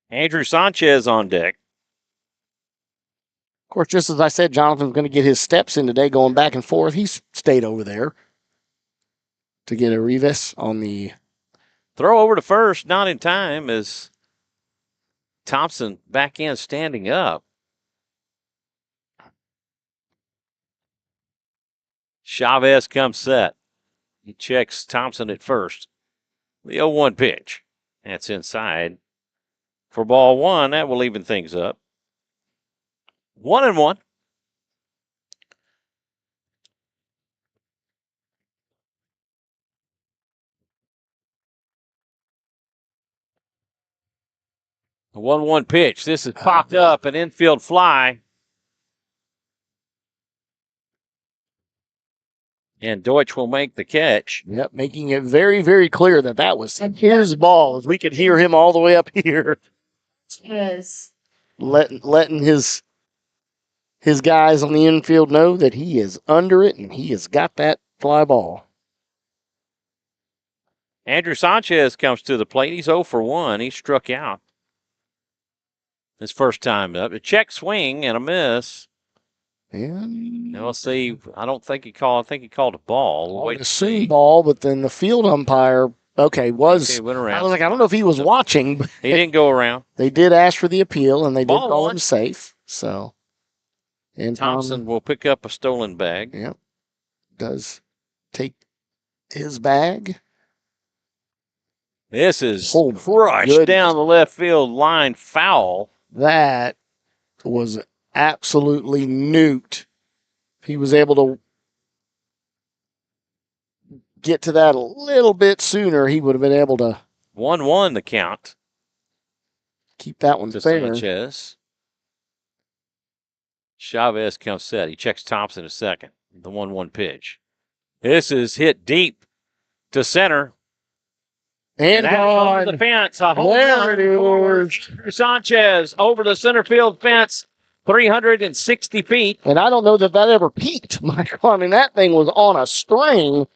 Andrew Sanchez on deck. Of course, just as I said, Jonathan's going to get his steps in today, going back and forth. He's stayed over there to get a Rivas on the Throw over to first, not in time, as Thompson back in standing up. Chavez comes set. He checks Thompson at first. The 0-1 pitch. That's inside. For ball one, that will even things up. 1-1. The 1-1 pitch. This is popped up, an infield fly. And Deutsch will make the catch. Yep, making it very, very clear that was his ball, as we could hear him all the way up here, Yes. letting his guys on the infield know that he is under it and he has got that fly ball. Andrew Sanchez comes to the plate. He's 0 for 1. He struck out his first time up. A check swing and a miss. And Now we'll see. I think he called a ball. We'll wait to see. assume ball, but then the field umpire, Went I around. was like, I don't know if he was watching, but He didn't go around. they did ask for the appeal and they did Ball call one. him safe. So, and Thompson will pick up a stolen bag. Yep, does take his bag. This is Oh, crushed goodness. down the left field line, foul. That was absolutely nuked. If he was able to get to that a little bit sooner, he would have been able to 1-1 the count keep that one to fair. Sanchez. Chavez comes set. He checks Thompson a second. The 1-1 pitch. This is hit deep to center. And That's over gone. the fence. A home There run it for is. Sanchez over the center field fence, 360 feet. And I don't know that ever peaked, Michael. I mean, that thing was on a string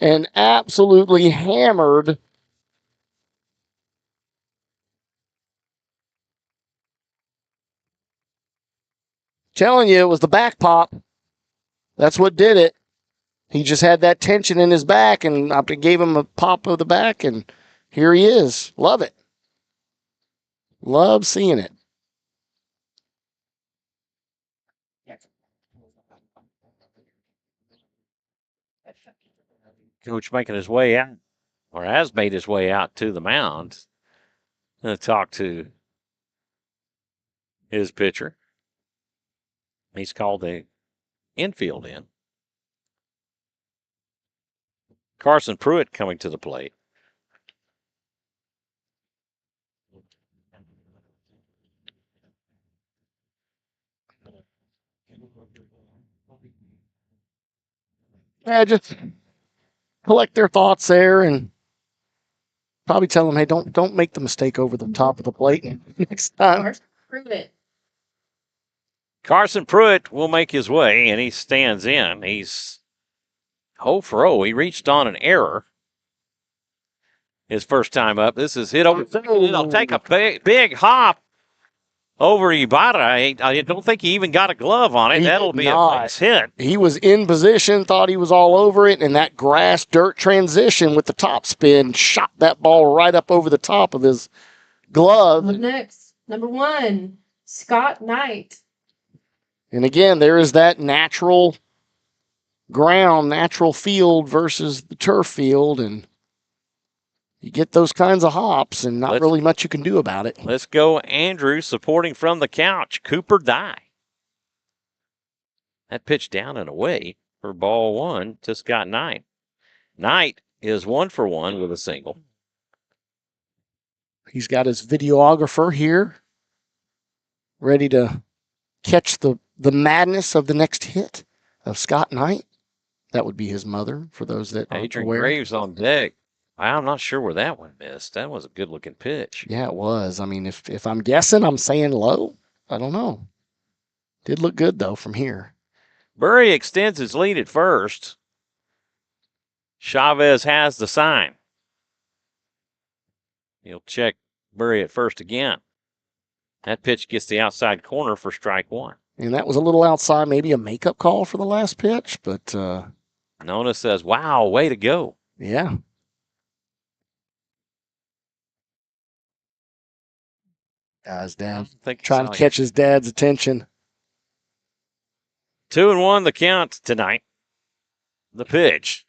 and absolutely hammered. Telling you, it was the back pop. That's what did it. He just had that tension in his back, and I gave him a pop of the back, and here he is. Love it. Love seeing it. Coach making his way out, or has made his way out to the mound. Going to talk to his pitcher. He's called the infield in. Carson Pruitt coming to the plate. Yeah, just collect their thoughts there and probably tell them, hey, don't make the mistake over the top of the plate next time. Prove it. Carson Pruitt will make his way, and he stands in. He's 0 for 0. He reached on an error his first time up. This is hit over. It'll take a big hop over Ibarra. I don't think he even got a glove on it. That'll be a nice hit. He was in position, thought he was all over it, and that grass dirt transition with the top spin shot that ball right up over the top of his glove. Next, number 1, Scott Knight. And again, there is that natural ground, natural field versus the turf field, and you get those kinds of hops and not really much you can do about it. Let's go, Andrew, supporting from the couch. Cooper Dye. That pitch down and away for ball 1 to Scott Knight. Knight is 1 for 1 with a single. He's got his videographer here ready to catch the madness of the next hit of Scott Knight. That would be his mother, for those that aren't Adrian aware. Graves on deck. I'm not sure where that one missed. That was a good-looking pitch. Yeah, it was. I mean, if I'm guessing, I'm saying low. I don't know. Did look good, though, from here. Burry extends his lead at first. Chavez has the sign. He'll check Burry at first again. That pitch gets the outside corner for strike 1. And that was a little outside, maybe a makeup call for the last pitch, but Nona says, wow, way to go. Yeah. Guy's down. Trying to catch his dad's attention. 2-1 the count tonight. The pitch.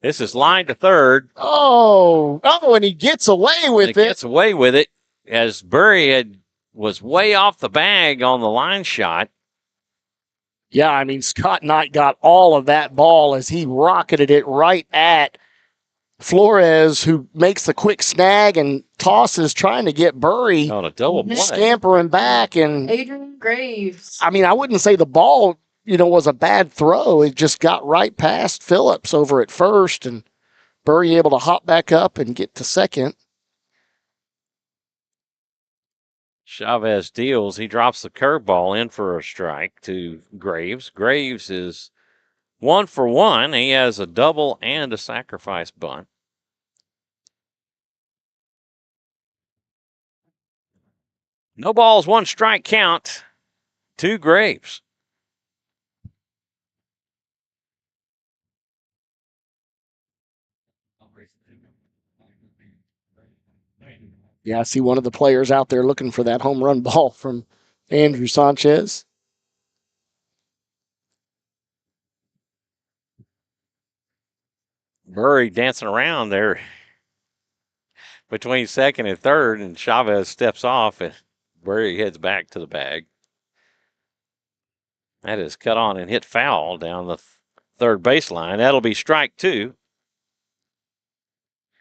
This is line to third. Oh, and he gets away with it. Gets away with it as Burry was way off the bag on the line shot. Yeah, I mean, Scott Knight got all of that ball as he rocketed it right at Flores, who makes the quick snag and tosses, trying to get Burry on a double play, scampering back. And Adrian Graves. I mean, I wouldn't say the ball, was a bad throw. It just got right past Phillips over at first, and Burry able to hop back up and get to second. Chavez deals. He drops the curveball in for a strike to Graves. Graves is 1 for 1. He has a double and a sacrifice bunt. No balls, 1 strike count to Graves. Yeah, I see one of the players out there looking for that home run ball from Andrew Sanchez. Burry dancing around there between second and third, and Chavez steps off, and Burry heads back to the bag. That is cut on and hit foul down the third baseline. That'll be strike 2.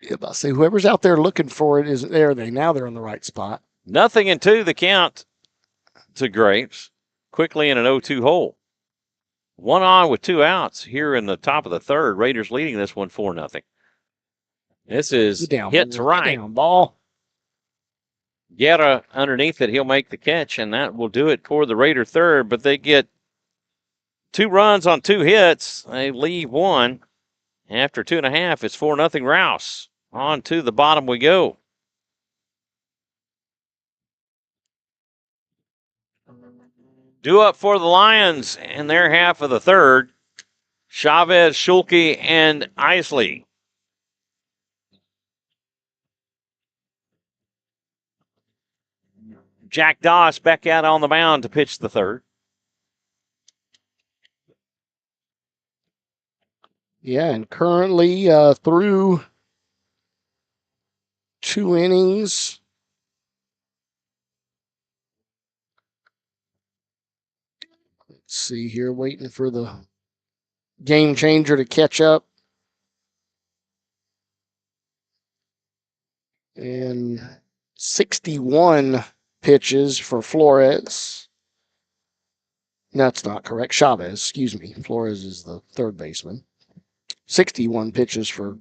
Yeah, I say whoever's out there looking for it is there. Now they're in the right spot. 0-2 the count to Graves. Quickly in an 0-2 hole. 1 on with 2 outs here in the top of the third. Raiders leading this one 4-0. This is hit to right. Down, ball. Guerra underneath it. He'll make the catch, and that will do it for the Raider third. But they get 2 runs on 2 hits. They leave 1. After 2.5, it's 4-0 Rouse. On to the bottom we go. Due up for the Lions in their half of the third. Chavez, Schulke, and Isley. Jack Doss back out on the mound to pitch the third. Yeah, and currently through 2 innings. Let's see here, waiting for the game changer to catch up. And 61 pitches for Flores. That's not correct. Chavez, excuse me. Flores is the third baseman. 61 pitches for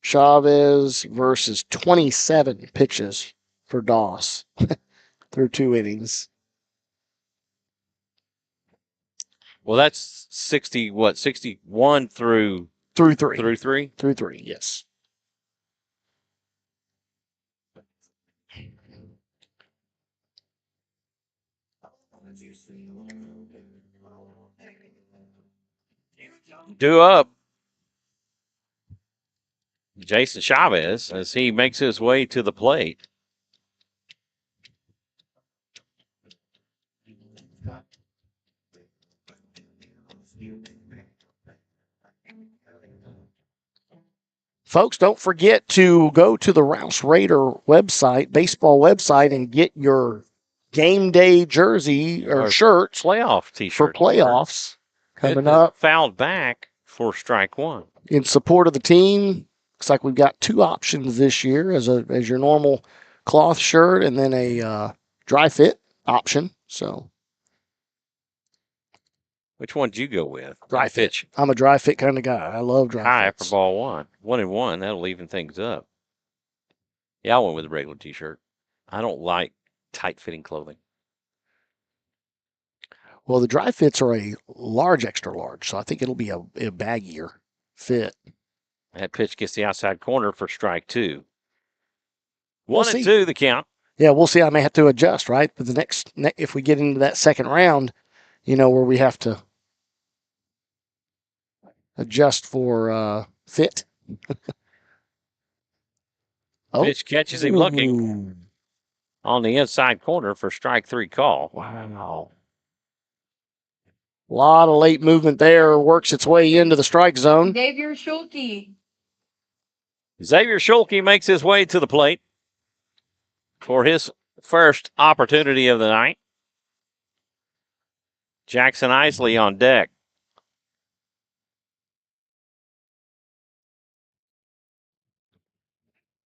Chavez versus 27 pitches for Doss through 2 innings. Well, that's 61 through Through 3. through 3? Through 3, yes. Due up Jason Chavez as he makes his way to the plate. Folks, don't forget to go to the Rouse Raider website, baseball website, and get your game day jersey or shirts Playoff for t-shirt. playoffs coming It up. Fouled back for strike 1. In support of the team. Looks like we've got 2 options this year as your normal cloth shirt and then a dry fit option. So Which one did you go with? dry fit. I'm a dry fit kind of guy. I love dry High fits. for ball 1. 1-1. That'll even things up. Yeah, I went with a regular t-shirt. I don't like tight-fitting clothing. Well, the dry fits are a large, extra large, so I think it'll be a baggier fit. That pitch gets the outside corner for strike 2. We'll 1-2 the count. Yeah, we'll see. I may have to adjust, right? But the next if we get into that second round, where we have to adjust for fit. Pitch catches him looking on the inside corner for strike 3 call. Wow. A lot of late movement there. Works its way into the strike zone. Xavier Schulke. Xavier Schulke makes his way to the plate for his first opportunity of the night. Jackson Isley on deck.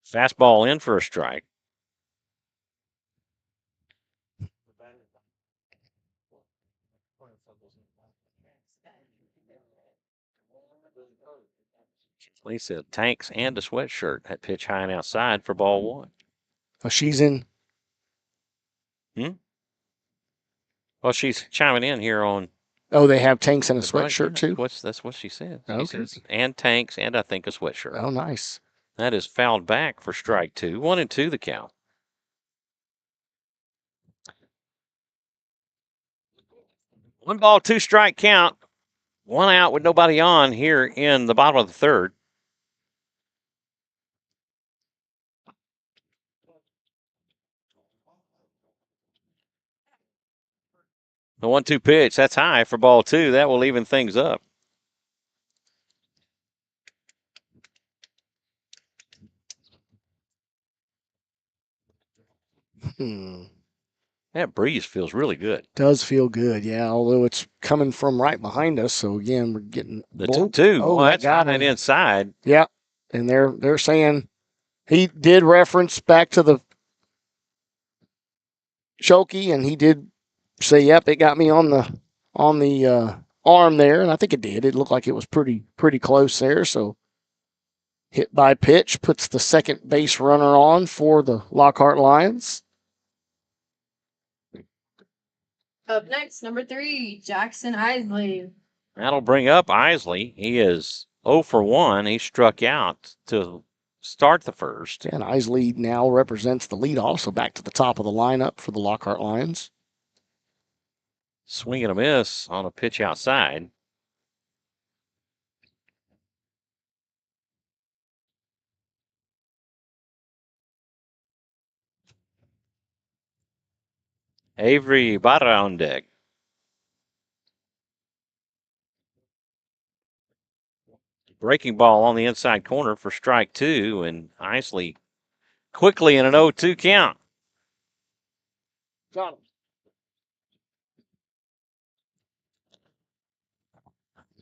Fastball in for a strike. Lisa tanks and a sweatshirt. That pitch high and outside for ball 1. Oh, she's in. Well, she's chiming in here on. Oh, they have tanks and a sweatshirt too? That's what she said. Okay. She says, and tanks and I think a sweatshirt. Oh, nice. That is fouled back for strike 2. 1-2 the count. One ball, 2 strike count. 1 out with nobody on here in the bottom of the 3rd. The 1-2 pitch, that's high for ball 2. That will even things up. That breeze feels really good. Does feel good, yeah. Although it's coming from right behind us, so again we're getting the 2-2. Oh, well, that's got it inside. Yeah, and they're saying he did reference back to the Schulke, and he did say, "Yep, it got me on the arm there," and I think it did. It looked like it was pretty close there. So hit by pitch puts the second base runner on for the Lockhart Lions. Up next, number 3, Jackson Isley. That'll bring up Isley. He is 0 for 1. He struck out to start the first. And Isley now represents the lead, also back to the top of the lineup for the Lockhart Lions. Swing and a miss on a pitch outside. Avery Barra on deck. Breaking ball on the inside corner for strike 2, and Isley quickly in an 0-2 count. Got him.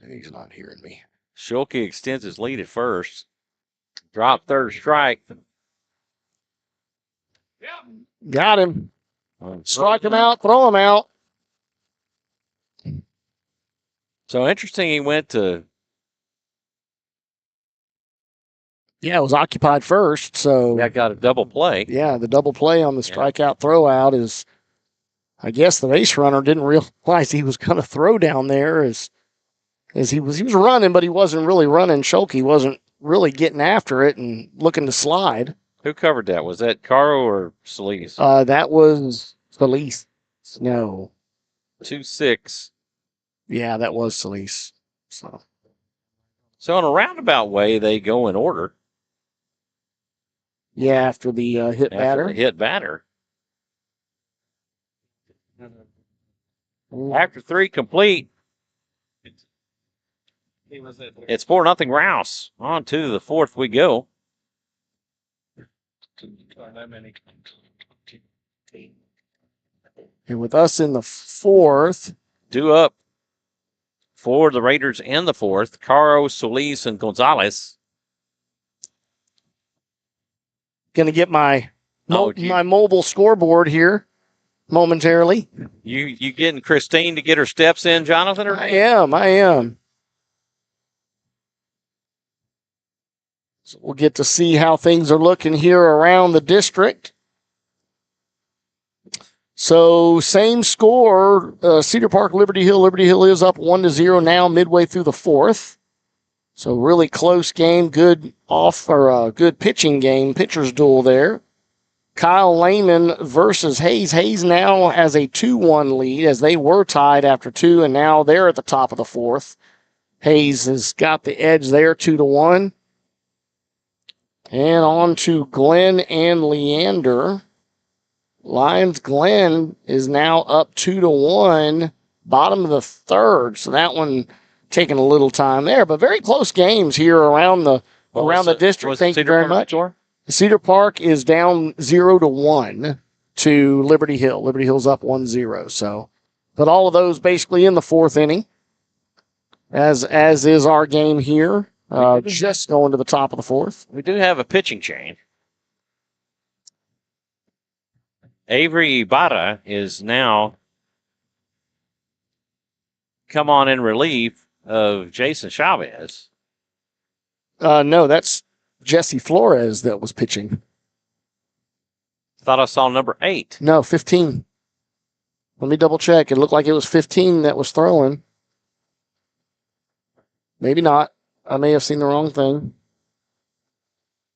He's not hearing me. Schulke extends his lead at first. Drop third strike. Got him. Strike him out, throw him out. So interesting, he went to Yeah, it was occupied first, so That got a double play. yeah, the double play on the Yeah. strikeout throw out is, I guess the base runner didn't realize he was going to throw down there as he was running, but he wasn't really running. Schulke wasn't really getting after it and looking to slide. Who covered that? Was that Caro or Solis? That was Solis. No. 2-6. Yeah, that was Solis. So in a roundabout way, they go in order. Yeah, after the hit After batter. the hit batter. After 3 complete, it's 4-0 Rouse. On to the 4th we go. And with us in the 4th. 2 up for the Raiders in the 4th. Caro, Solis, and Gonzalez. Going to get my my mobile scoreboard here momentarily. You getting Christine to get her steps in, Jonathan? Or? I am. So we'll get to see how things are looking here around the district. So same score, Cedar Park, Liberty Hill. Liberty Hill is up 1-0 now, midway through the 4th. So really close game, good pitching game, pitcher's duel there. Kyle Lehman versus Hayes. Hayes now has a 2-1 lead as they were tied after 2, and now they're at the top of the 4th. Hayes has got the edge there, 2-1. And on to Glenn and Leander. Lions Glen is now up 2-1, bottom of the 3rd. So that one taking a little time there, but very close games here around the district. Thank you very much. Cedar Park is down 0-1 to Liberty Hill. Liberty Hill's up 1-0. So, but all of those basically in the 4th inning, as is our game here. Just going to the top of the 4th. We do have a pitching change. Avery Ibarra is now come on in relief of Jason Chavez. No, that's Jesse Flores that was pitching. Thought I saw number 8. No, 15. Let me double check. It looked like it was 15 that was throwing. Maybe not. I may have seen the wrong thing.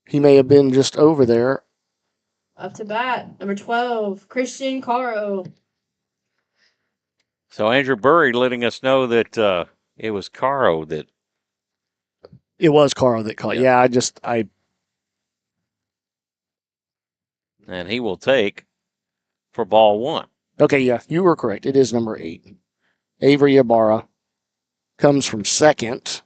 He may have been just over there. Up to bat, number 12, Christian Caro. So Andrew Burry letting us know that it was Caro that. It was Caro that caught. Yeah, And he will take for ball 1. Okay, yeah, you were correct. It is number 8. Avery Ibarra comes from 2nd.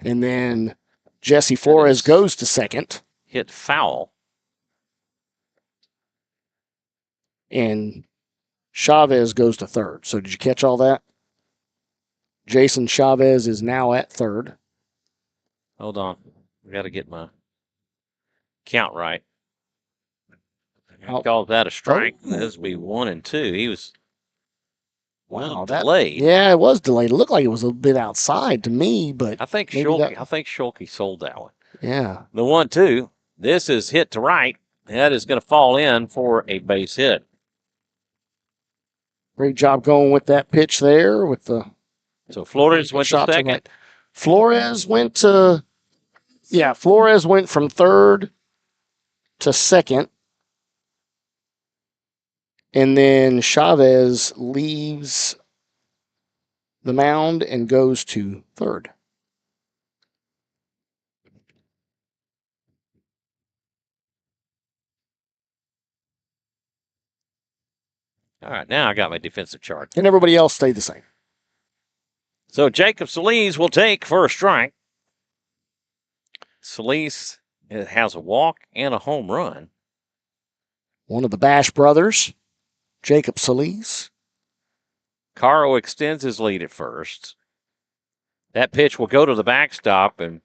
And then Jesse Flores goes to 2nd. Hit foul. And Chavez goes to 3rd. So did you catch all that? Jason Chavez is now at 3rd. Hold on. We got to get my count right. I called that a strike. This would be 1 and 2. He was delayed. Yeah, it was delayed. It looked like it was a bit outside to me, but I think Schulke sold that one. Yeah. The 1-2. This is hit to right. That is going to fall in for a base hit. Great job going with that pitch there with the. So Flores went to 2nd. Right. Flores went from 3rd to 2nd. And then Chavez leaves the mound and goes to 3rd. All right, now I got my defensive chart. And everybody else stayed the same. So Jacob Solis will take for a strike. Solis has a walk and a home run. One of the Bash brothers, Jacob Solis. Caro extends his lead at first. That pitch will go to the backstop, and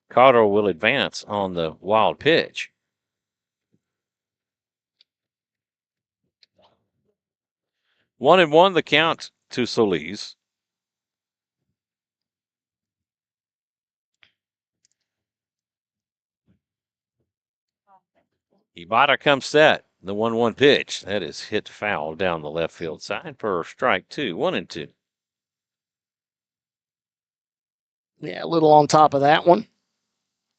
Caro will advance on the wild pitch. One and one, the count to Solis. Ibarra comes set. The 1-1 pitch. That is hit foul down the left field side for strike 2. 1-2. Yeah, a little on top of that one.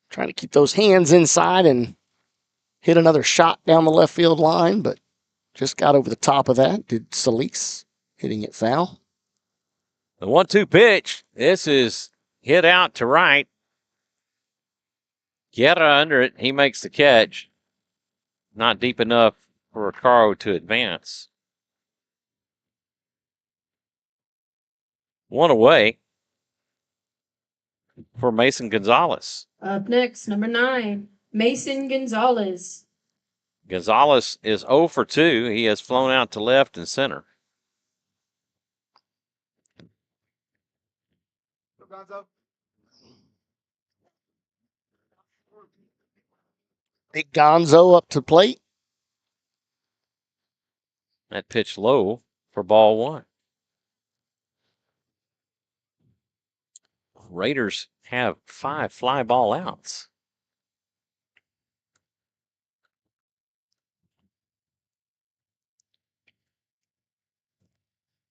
Trying to keep those hands inside and hit another shot down the left field line, but just got over the top of that. Did Solis, hitting it foul. The 1-2 pitch. This is hit out to right. Guerra under it. He makes the catch. Not deep enough for Caro to advance. 1 away for Mason Gonzalez. Up next, number 9, Mason Gonzalez. Gonzalez is 0 for 2. He has flown out to left and center. Big Gonzo up to plate. That pitch low for ball 1. Raiders have 5 fly ball outs.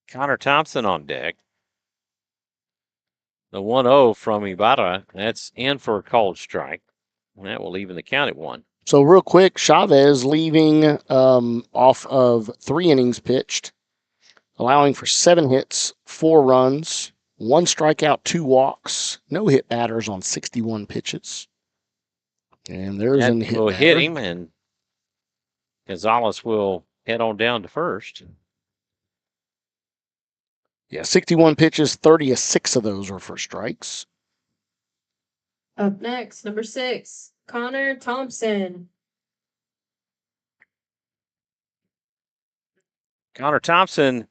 Connor Thompson on deck. The 1-0 from Ibarra. That's in for a called strike. And that will even the count at 1. So real quick, Chavez leaving off of 3 innings pitched, allowing for 7 hits, 4 runs, 1 strikeout, 2 walks, no hit batters on 61 pitches. And there's That an hit will batter. hit him, and Gonzalez will head on down to first. Yeah, 61 pitches, 36 of those were for strikes. Up next, number 6, Connor Thompson. Connor Thompson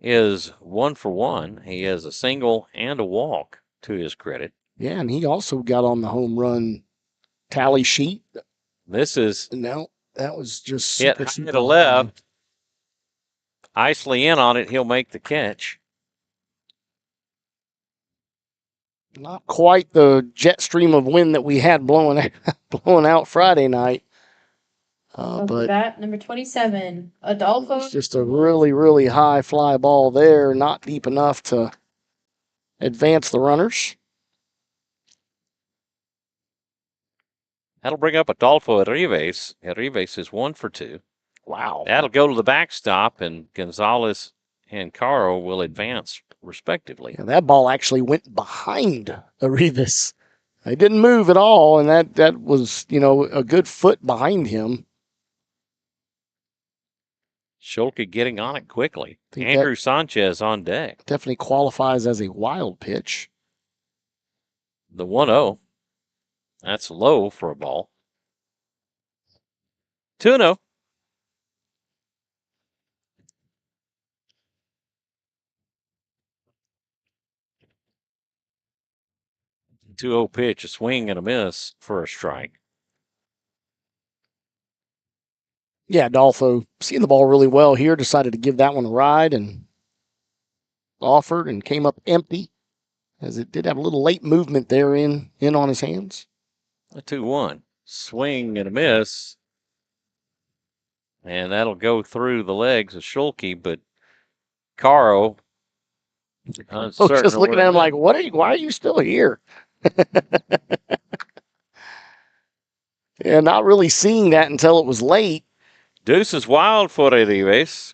is 1 for 1. He has a single and a walk to his credit. Yeah, and he also got on the home run tally sheet. This is No, that was just hit super, high super to high. left. Isley in on it. He'll make the catch. Not quite the jet stream of wind that we had blowing out Friday night. But That, number 27, Adolfo. it's just a really, really high fly ball there, not deep enough to advance the runners. That'll bring up Adolfo Arribas. Arribas is 1 for 2. Wow. That'll go to the backstop, and Gonzalez and Caro will advance respectively. Yeah, that ball actually went behind Arribas. It didn't move at all, and that was, a good foot behind him. Schulke getting on it quickly. Think Andrew Sanchez on deck. Definitely qualifies as a wild pitch. The 1-0. That's low for a ball. 2-0. Two-0 pitch, a swing and a miss for a strike. Yeah, Adolfo seeing the ball really well here, decided to give that one a ride and offered and came up empty, as it did have a little late movement there in on his hands. A 2-1. Swing and a miss. And that'll go through the legs of Schulke, but Caro. Just looking at him like, why are you still here? Yeah, not really seeing that until it was late. Deuce is wild for Arribas.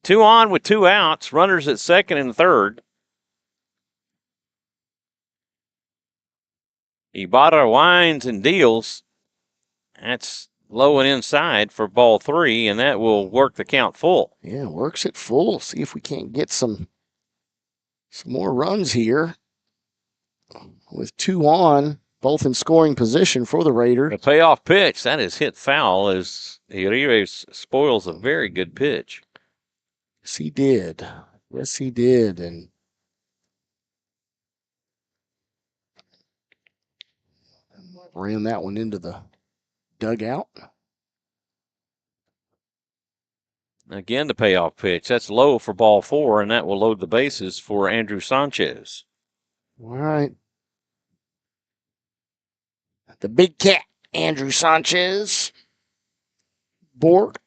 2 on with 2 outs. Runners at second and third. Ibarra winds and deals. That's low and inside for ball 3, and that will work the count full. Yeah, works it full. See if we can't get some more runs here. With 2 on, both in scoring position for the Raiders. The payoff pitch, that is hit foul as Arribas spoils a very good pitch. Yes, he did. Yes, he did. And ran that one into the dugout. Again, the payoff pitch. That's low for ball 4, and that will load the bases for Andrew Sanchez. All right. The big cat Andrew Sanchez. Borg.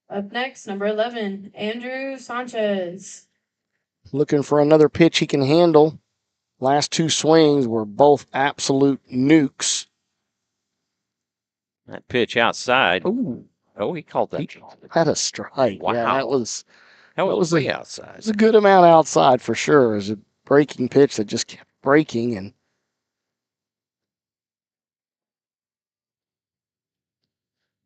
Up next, number 11, Andrew Sanchez. Looking for another pitch he can handle. Last two swings were both absolute nukes. That pitch outside. Ooh, Oh, he called that. he had a strike. Wow. Yeah, that was way it outside. was a good amount outside for sure. It was a breaking pitch that just kept breaking, and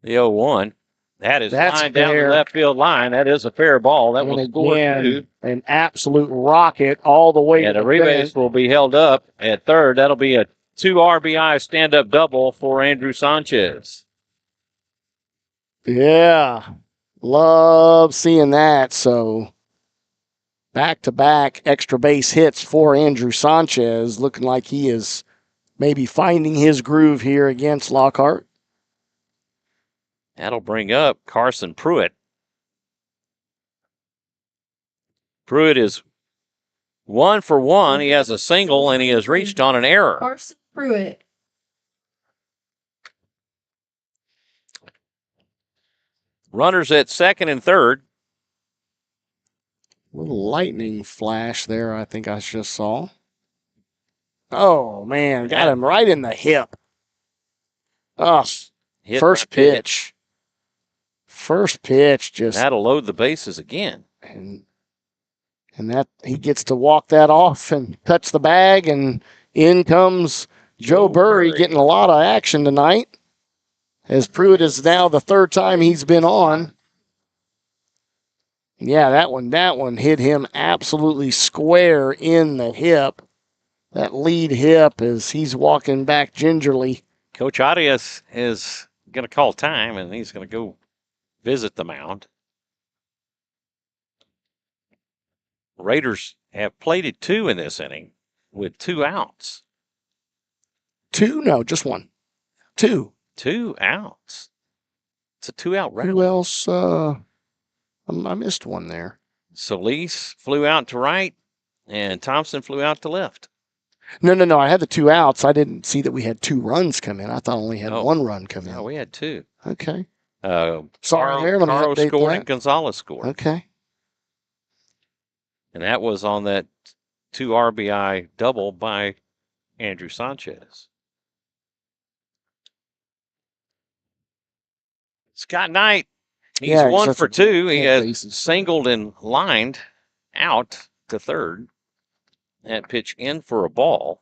The 0-1. That is That's line down the fair. left field line. That is a fair ball. That and will score again, 2. an absolute rocket all the way And to a the rebase fence. will be held up at third. That'll be a 2 RBI stand-up double for Andrew Sanchez. Yeah, love seeing that. So back-to-back extra base hits for Andrew Sanchez, looking like he is maybe finding his groove here against Lockhart. That'll bring up Carson Pruitt. Pruitt is 1 for 1. He has a single, and he has reached on an error. Carson Pruitt. Runners at second and third. Little lightning flash there, I think I just saw. Oh, man, got him right in the hip. Oh, Hit first by pitch. First pitch, just That'll load the bases again. and that he gets to walk that off and touch the bag, and in comes Joe Burry getting a lot of action tonight. As Pruitt is now the third time he's been on. Yeah, that one hit him absolutely square in the hip. That lead hip as he's walking back gingerly. Coach Arias is going to call time, and he's going to go visit the mound. Raiders have plated 2 in this inning with 2 outs. 2? No, just 1. 2. 2 outs. It's a 2-out round. Who else? I missed one there. Solis flew out to right, and Thompson flew out to left. No. I had the 2 outs. I didn't see that we had 2 runs come in. I thought I only had 1 run come in. No, we had 2. Okay. Sorry, there. Let me Caro update scored that. and Gonzalez scored. Okay. And that was on that 2 RBI double by Andrew Sanchez. Scott Knight, he's 1 for 2. He has singled and lined out to third. That pitch in for a ball.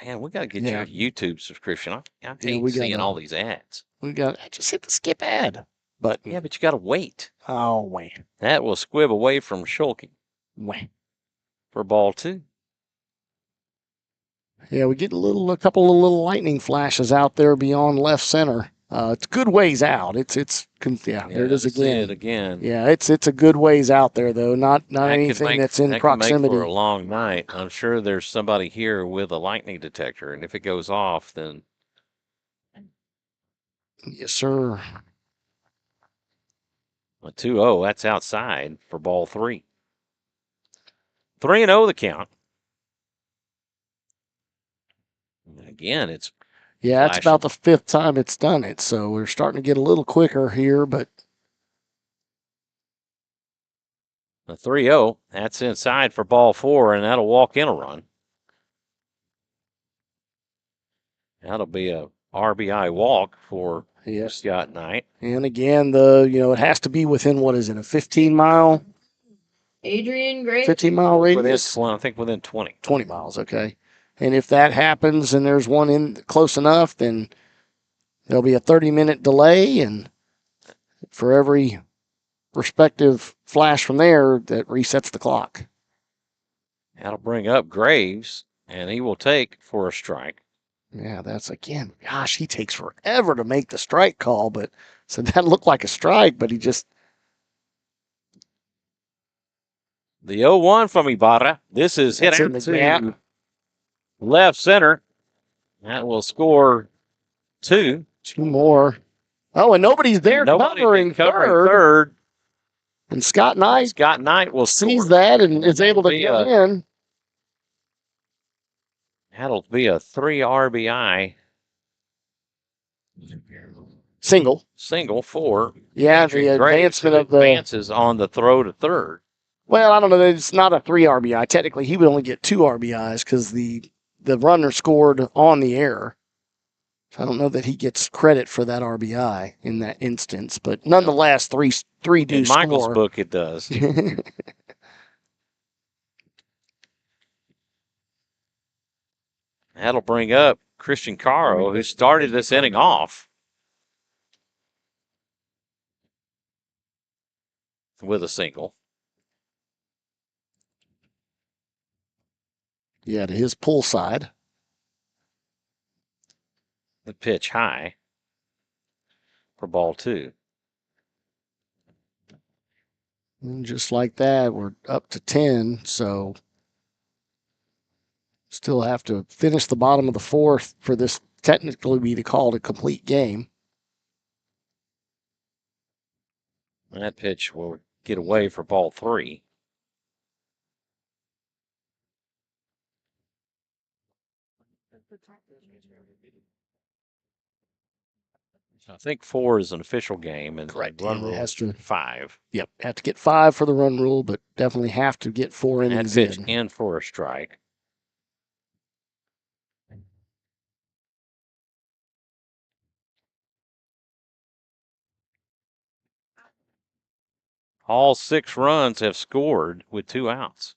Man, we got to get you a YouTube subscription. I hate seeing all these ads. Just hit the skip ad button. Yeah, but you got to wait. Oh, wait. That will squib away from Schulke Wait. for ball 2. Yeah, we get a couple of little lightning flashes out there beyond left center. It's good ways out. There it is again. Yeah, it's a good ways out there though. Not anything that's in proximity. Can make for a long night. I'm sure there's somebody here with a lightning detector, and if it goes off, then yes, sir. A 2-0. That's outside for ball 3. 3-0 the count. Again, it's it's about the 5th time it's done it, so we're starting to get a little quicker here, but the 3-0, that's inside for ball 4, and that'll walk in a run. That'll be a RBI walk for Scott Knight. And again, it has to be within, what is it, a 15-mile? Adrian Gray. 15-mile radius? I think within 20. 20 miles, okay. And if that happens and there's one in close enough, then there'll be a 30-minute delay, and for every respective flash from there, that resets the clock. That'll bring up Graves, and he will take for a strike. Yeah, that's again, gosh, he takes forever to make the strike call, but so that looked like a strike, but he just. The 0-1 from Ibarra. This is hit out to left center. That will score 2. 2 more. Oh, and nobody's there covering third. And Scott Knight will sees that and is able to get in. That'll be a 3 RBI Single. for Yeah, Patrick the Graves, advancement who of the. advances on the throw to third. Well, I don't know. It's not a 3 RBI. Technically, he would only get 2 RBIs because the runner scored on the error. I don't know that he gets credit for that RBI in that instance, but nonetheless, three do In Michael's score. book, it does. That'll bring up Christian Caro, who started this inning off with a single. Yeah, to his pull side. The pitch high for ball 2. And just like that, we're up to 10, so still have to finish the bottom of the 4th for this technically be called a complete game. And that pitch will get away for ball 3. I think 4 is an official game, and Correct. run Yeah, rule has to. 5. Yep, have to get 5 for the run rule, but definitely have to get 4 That innings pitch in. for a strike. All 6 runs have scored with 2 outs.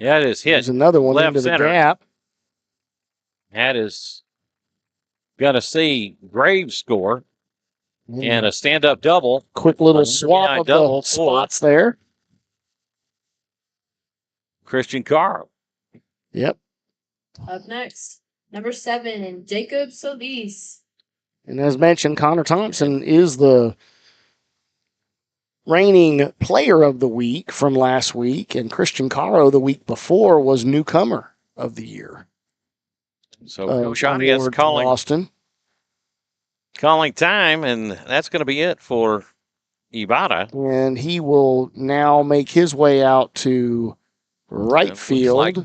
That is hit. There's another one left into the center. gap. That is going to see Graves score and a stand-up double. Quick little RBI swap of double the spots there. Christian Caro. Yep. Up next, number 7, Jacob Solis. And as mentioned, Connor Thompson is the reigning player of the week from last week, and Christian Caro the week before was newcomer of the year. So Coach Arias calling time, and that's going to be it for Ibarra. And he will now make his way out to right field. Like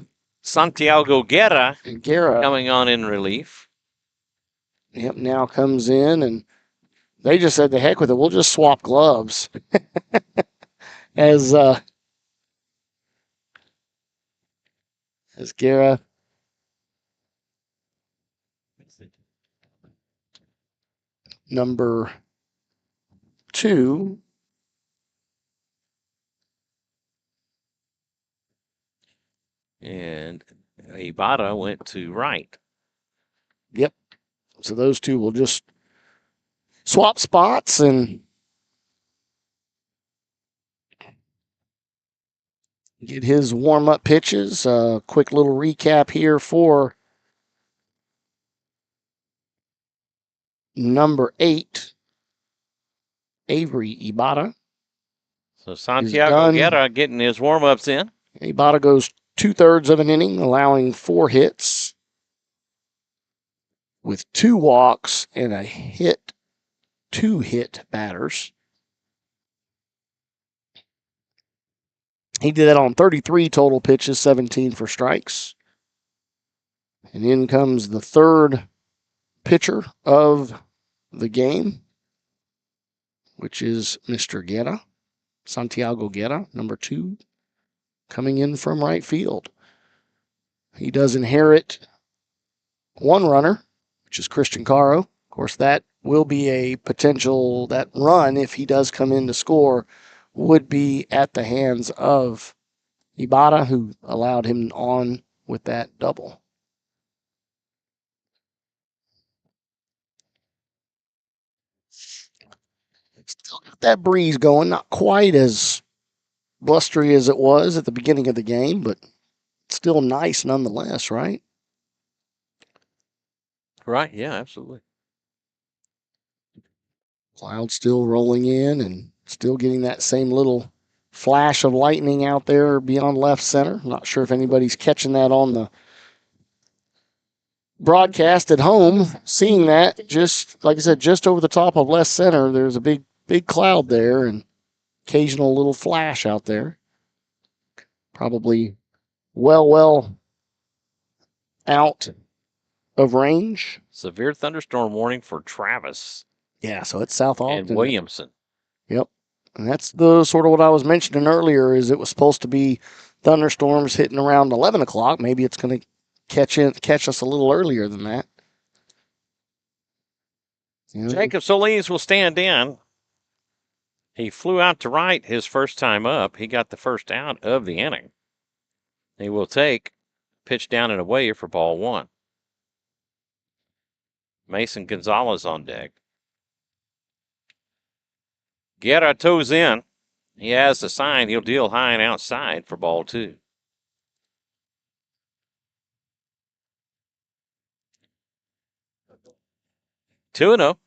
Santiago Guerra Guerra coming on in relief. Yep, now comes in, and they just said, the heck with it, we'll just swap gloves. as Guerra number 2. And Ibarra went to right. Yep. So those two will just swap spots and get his warm-up pitches. Quick little recap here for number 8, Avery Ibarra. So Santiago Guerra getting his warm-ups in. Ibarra goes 2/3 of an inning, allowing 4 hits with 2 walks and a hit, 2 hit batters. He did that on 33 total pitches, 17 for strikes. And in comes the 3rd pitcher of the game, which is Mr. Guerra, Santiago Guerra, number 2, coming in from right field. He does inherit 1 runner, which is Christian Caro. Of course, that will be a potential, that run, if he does come in to score, would be at the hands of Ibarra, who allowed him on with that double. Still got that breeze going, not quite as blustery as it was at the beginning of the game, but still nice nonetheless, right? Right, yeah, absolutely. Clouds still rolling in and still getting that same little flash of lightning out there beyond left center. Not sure if anybody's catching that on the broadcast at home, seeing that. Just like I said, just over the top of left center, there's a big cloud there and occasional little flash out there. Probably well out of range. Severe thunderstorm warning for Travis Yeah, so it's South and Ogden. Williamson. Yep. And that's the sort of what I was mentioning earlier is it was supposed to be thunderstorms hitting around 11 o'clock. Maybe it's going to catch us a little earlier than that. You know, Jacob Solis will stand in. He flew out to right his first time up. He got the first out of the inning. He will take pitch down and away for ball one. Mason Gonzalez on deck. Guerra toes in. He has the sign. He'll deal high and outside for ball two. Two and 0.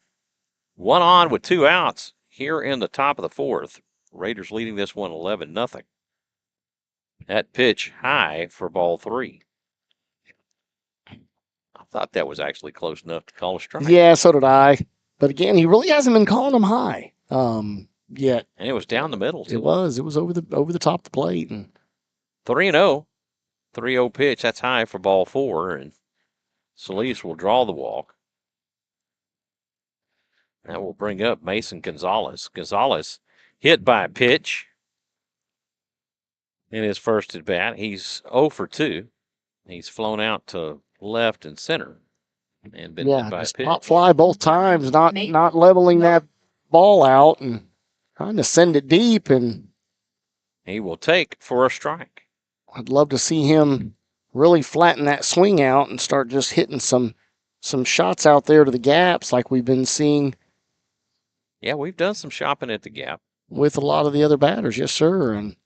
One on with two outs here in the top of the fourth. Raiders leading this one 11-0. That pitch high for ball three. I thought that was actually close enough to call a strike. Yeah, so did I. But again, he really hasn't been calling them high yet. And it was down the middle, too. It was over the top of the plate. And 3-0. 3-0 pitch. That's high for ball four. And Solis will draw the walk. That will bring up Mason Gonzalez. Gonzalez hit by a pitch in his first at bat. He's 0 for 2. He's flown out to left and center and been hit by a just pitch. pop fly both times, not leveling that ball out and trying to send it deep. And he will take for a strike. I'd love to see him really flatten that swing out and start just hitting some shots out there to the gaps like we've been seeing. Yeah, we've done some shopping at the gap with a lot of the other batters. Yes, sir. And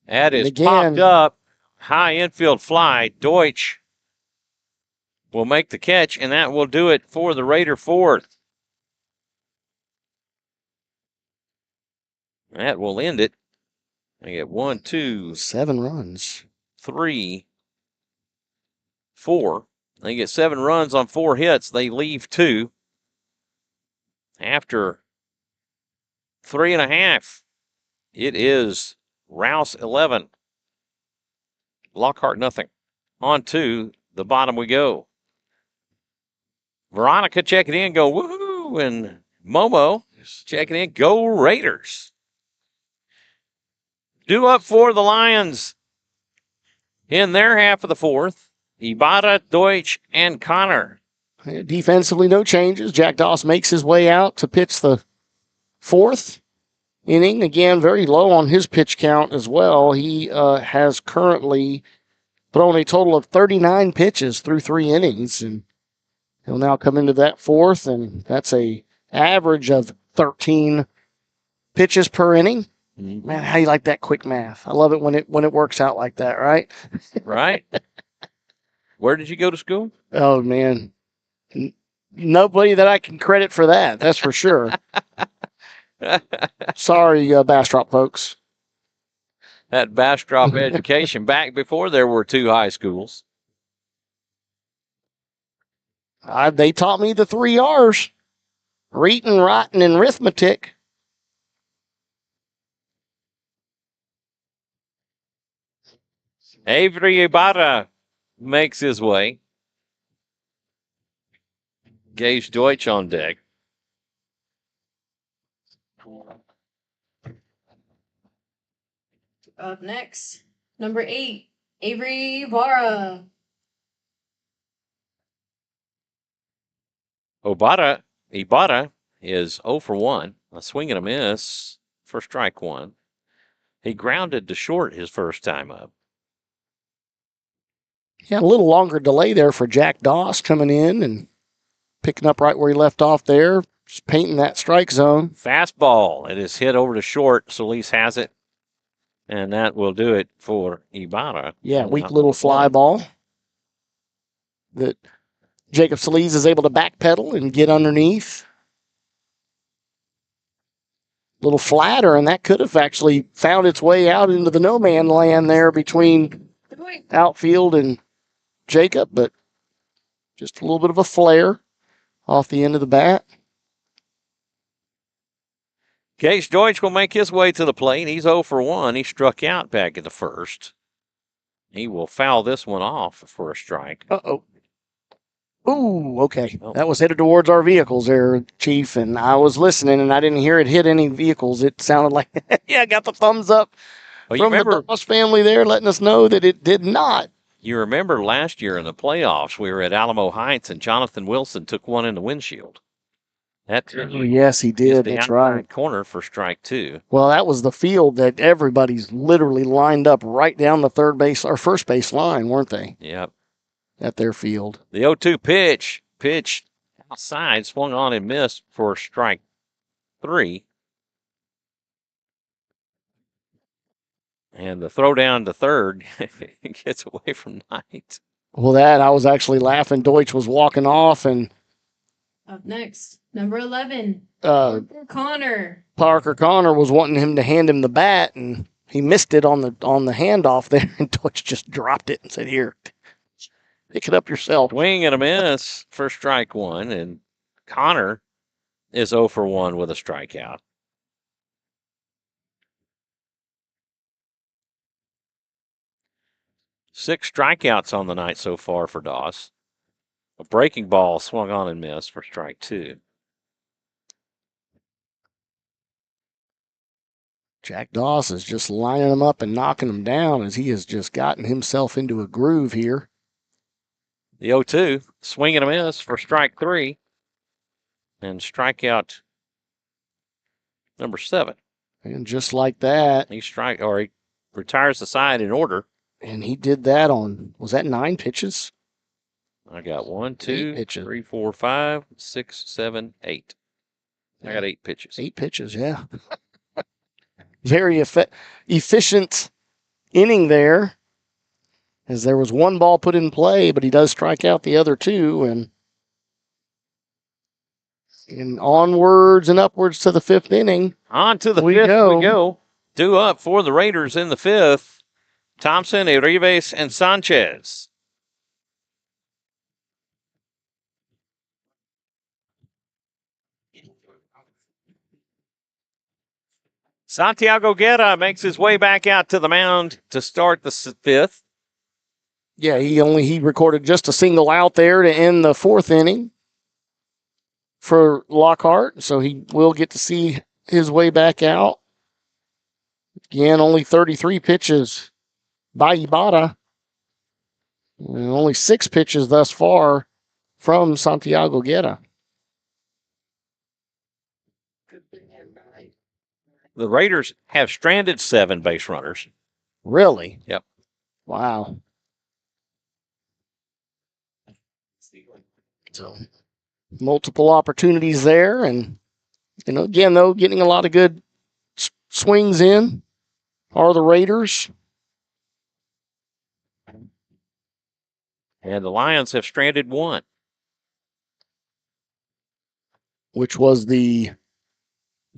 that is popped up. High infield fly. Deutsch will make the catch, and that will do it for the Raider fourth. That will end it. They get 1, 2, 7 runs. 3, 4. They get 7 runs on 4 hits. They leave 2. After 3.5, it is Rouse 11. Lockhart nothing. On to the bottom we go. Veronica checking in, go woohoo, and Momo checking in, go Raiders. Due up for the Lions in their half of the fourth. Ibarra, Deutsch, and Connor. Defensively, no changes. Jack Doss makes his way out to pitch the fourth inning. Again, very low on his pitch count as well. He has currently thrown a total of 39 pitches through 3 innings, and he'll now come into that fourth, and that's a average of 13 pitches per inning. Mm-hmm. Man, how you like that quick math? I love it when it works out like that, right? Right. Where did you go to school? Oh, man. Nobody that I can credit for that. That's for sure. Sorry, Bastrop folks. That Bastrop education back before there were 2 high schools. They taught me the 3 R's. Reading, writing, and arithmetic. Avery Ibarra makes his way. Gage Deutsch on deck. Up next, number 8, Avery Ibarra. Ibarra is 0 for 1. A swing and a miss for strike 1. He grounded to short his first time up. Yeah, a little longer delay there for Jack Doss coming in and picking up right where he left off there, just painting that strike zone. Fastball. It is hit over to short. Solis has it, and that will do it for Ibarra. Yeah, weak little fly ball that Jacob Solis is able to backpedal and get underneath. A little flatter, and that could have actually found its way out into the no-man land there between outfield and Jacob, but just a little bit of a flare off the end of the bat. Gage Deutsch will make his way to the plate. He's 0 for 1. He struck out back in the first. He will foul this one off for a strike. Uh-oh. Ooh, okay. Oh. That was headed towards our vehicles there, Chief, and I was listening, and I didn't hear it hit any vehicles. It sounded like, yeah, I got the thumbs up Well, you from the remember, Doss family there letting us know that it did not. you remember last year in the playoffs, we were at Alamo Heights, and Jonathan Wilson took one in the windshield. That Oh, yes, he used did. the That's outside right. corner for strike 2. Well, that was the field that everybody's literally lined up right down the third base or first base line, weren't they? Yep. At their field. The 0-2 pitch outside, swung on and missed for strike 3. And the throw down to third gets away from Knight. Well, I was actually laughing. Deutsch was walking off, and Up next, number 11, Parker Connor was wanting him to hand him the bat, and he missed it on the handoff there, and Deutsch just dropped it and said, "Here, pick it up yourself." Swing and a miss for strike 1, and Connor is 0 for 1 with a strikeout. Six strikeouts on the night so far for Doss. A breaking ball swung on and missed for strike 2. Jack Doss is just lining them up and knocking them down as he has just gotten himself into a groove here. The 0-2, swing and a miss for strike 3. And strikeout number 7. And just like that. He retires the side in order. And he did that on, was that 9 pitches? I got 1, 2, 3, 4, 5, 6, 7, 8. I got 8 pitches. 8 pitches, yeah. Very efficient inning there, as there was 1 ball put in play, but he does strike out the other 2, and onwards and upwards to the 5th inning. On to the 5th we go. 2 up for the Raiders in the 5th. Thompson, Urives, and Sanchez. Santiago Guerra makes his way back out to the mound to start the 5th. Yeah, he recorded just a single out there to end the 4th inning for Lockhart, so he will get to see his way back out. Again, only 33 pitches by Ibarra. And only 6 pitches thus far from Santiago Guerra. The Raiders have stranded 7 base runners. Really? Yep. Wow. So, multiple opportunities there. And, again, though, getting a lot of good swings in are the Raiders. And the Lions have stranded 1. Which was the...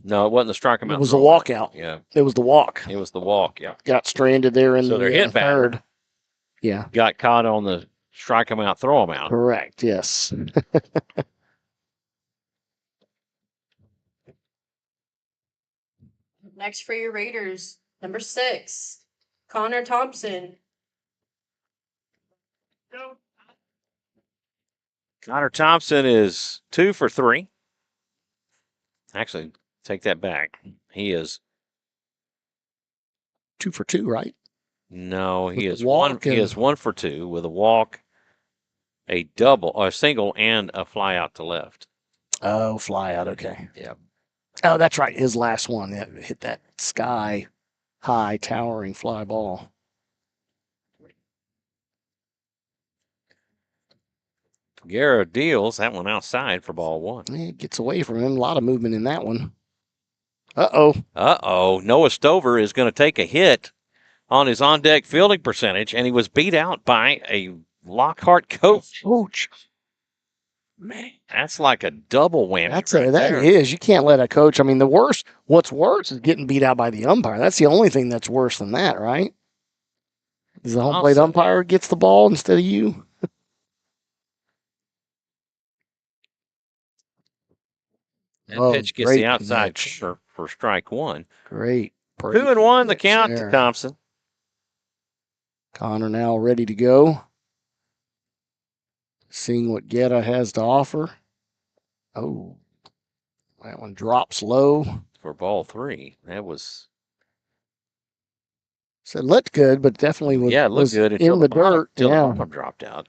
No, it wasn't the strike him out. It was the walkout. Yeah. It was the walk. It was the walk, yeah. Got stranded there in so the hit third. batter. Yeah. Got caught on the strike him out, throw him out. Correct, yes. Next for your Raiders, number 6, Connor Thompson. Connor Thompson is 2 for 3. Actually, take that back. He is 2 for 2, right? No, he With is the walk He is 1 for 2 with a walk, a single, and a fly out to left. Oh, fly out. Okay. Yeah. Oh, that's right. His last one that hit that sky high towering fly ball. Guerra deals that one outside for ball 1. It gets away from him. A lot of movement in that one. Uh-oh. Noah Stover is going to take a hit on his on-deck fielding percentage, and he was beat out by a Lockhart coach. Man, that's like a double whammy. That is. You can't let a coach. I mean, what's worse is getting beat out by the umpire. That's the only thing that's worse than that, right? Is the home plate umpire gets the ball instead of you? That pitch gets the outside corner for strike 1. Great. 2-1 the count to Thompson. Connor now ready to go. Seeing what Guerra has to offer. Oh, that one drops low. For ball 3. That was. So it looked good, but definitely was, Yeah, it looked good in the dirt. Until Yeah. the bottom dropped out.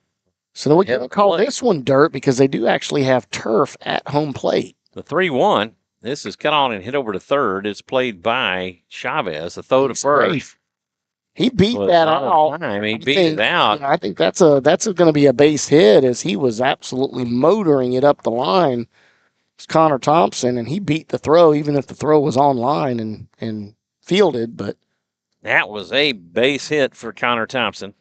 So we Ahead can of call plate. this one dirt because they do actually have turf at home plate. The 3-1. This is cut on and hit over to third. It's played by Chavez. A throw to He's first. safe. He beat Was that not in out. time. He I beat think- it out. yeah, I think that's going to be a base hit as he was absolutely motoring it up the line. It's Connor Thompson, and he beat the throw even if the throw was online and fielded. But That was a base hit for Connor Thompson.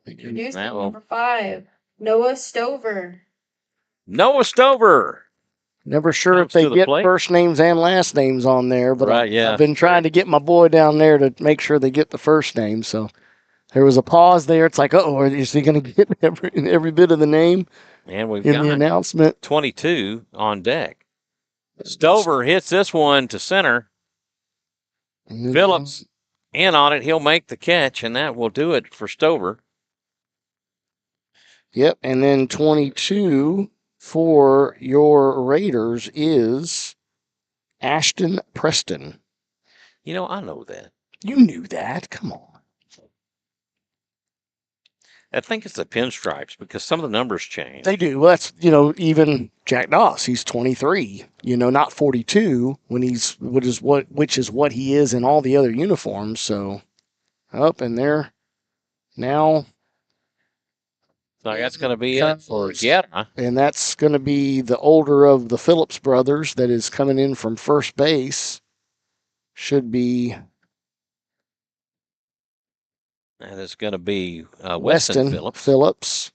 Introducing That will- number 5, Noah Stover. Noah Stover. never sure Comes if they to the get plate. first names and last names on there. But Right, yeah. I've been trying to get my boy down there to make sure they get the first name. So there was a pause there. It's like, oh, is he going to get every bit of the name And we've in the got announcement? 22 on deck. Stover hits this one to center. Phillips in on it. He'll make the catch, and that will do it for Stover. Yep, and then 22 for your Raiders is Ashton Preston. You know, I know that. You knew that. Come on. I think it's the pinstripes because some of the numbers change. They do. Well, that's, even Jack Doss, he's 23, not 42 when which is what he is in all the other uniforms. So up and there now. So that's going to be it for Guerra. And that's going to be the older of the Phillips brothers that is coming in from first base. Should be And it's going to be Weston Phillips. Phillips.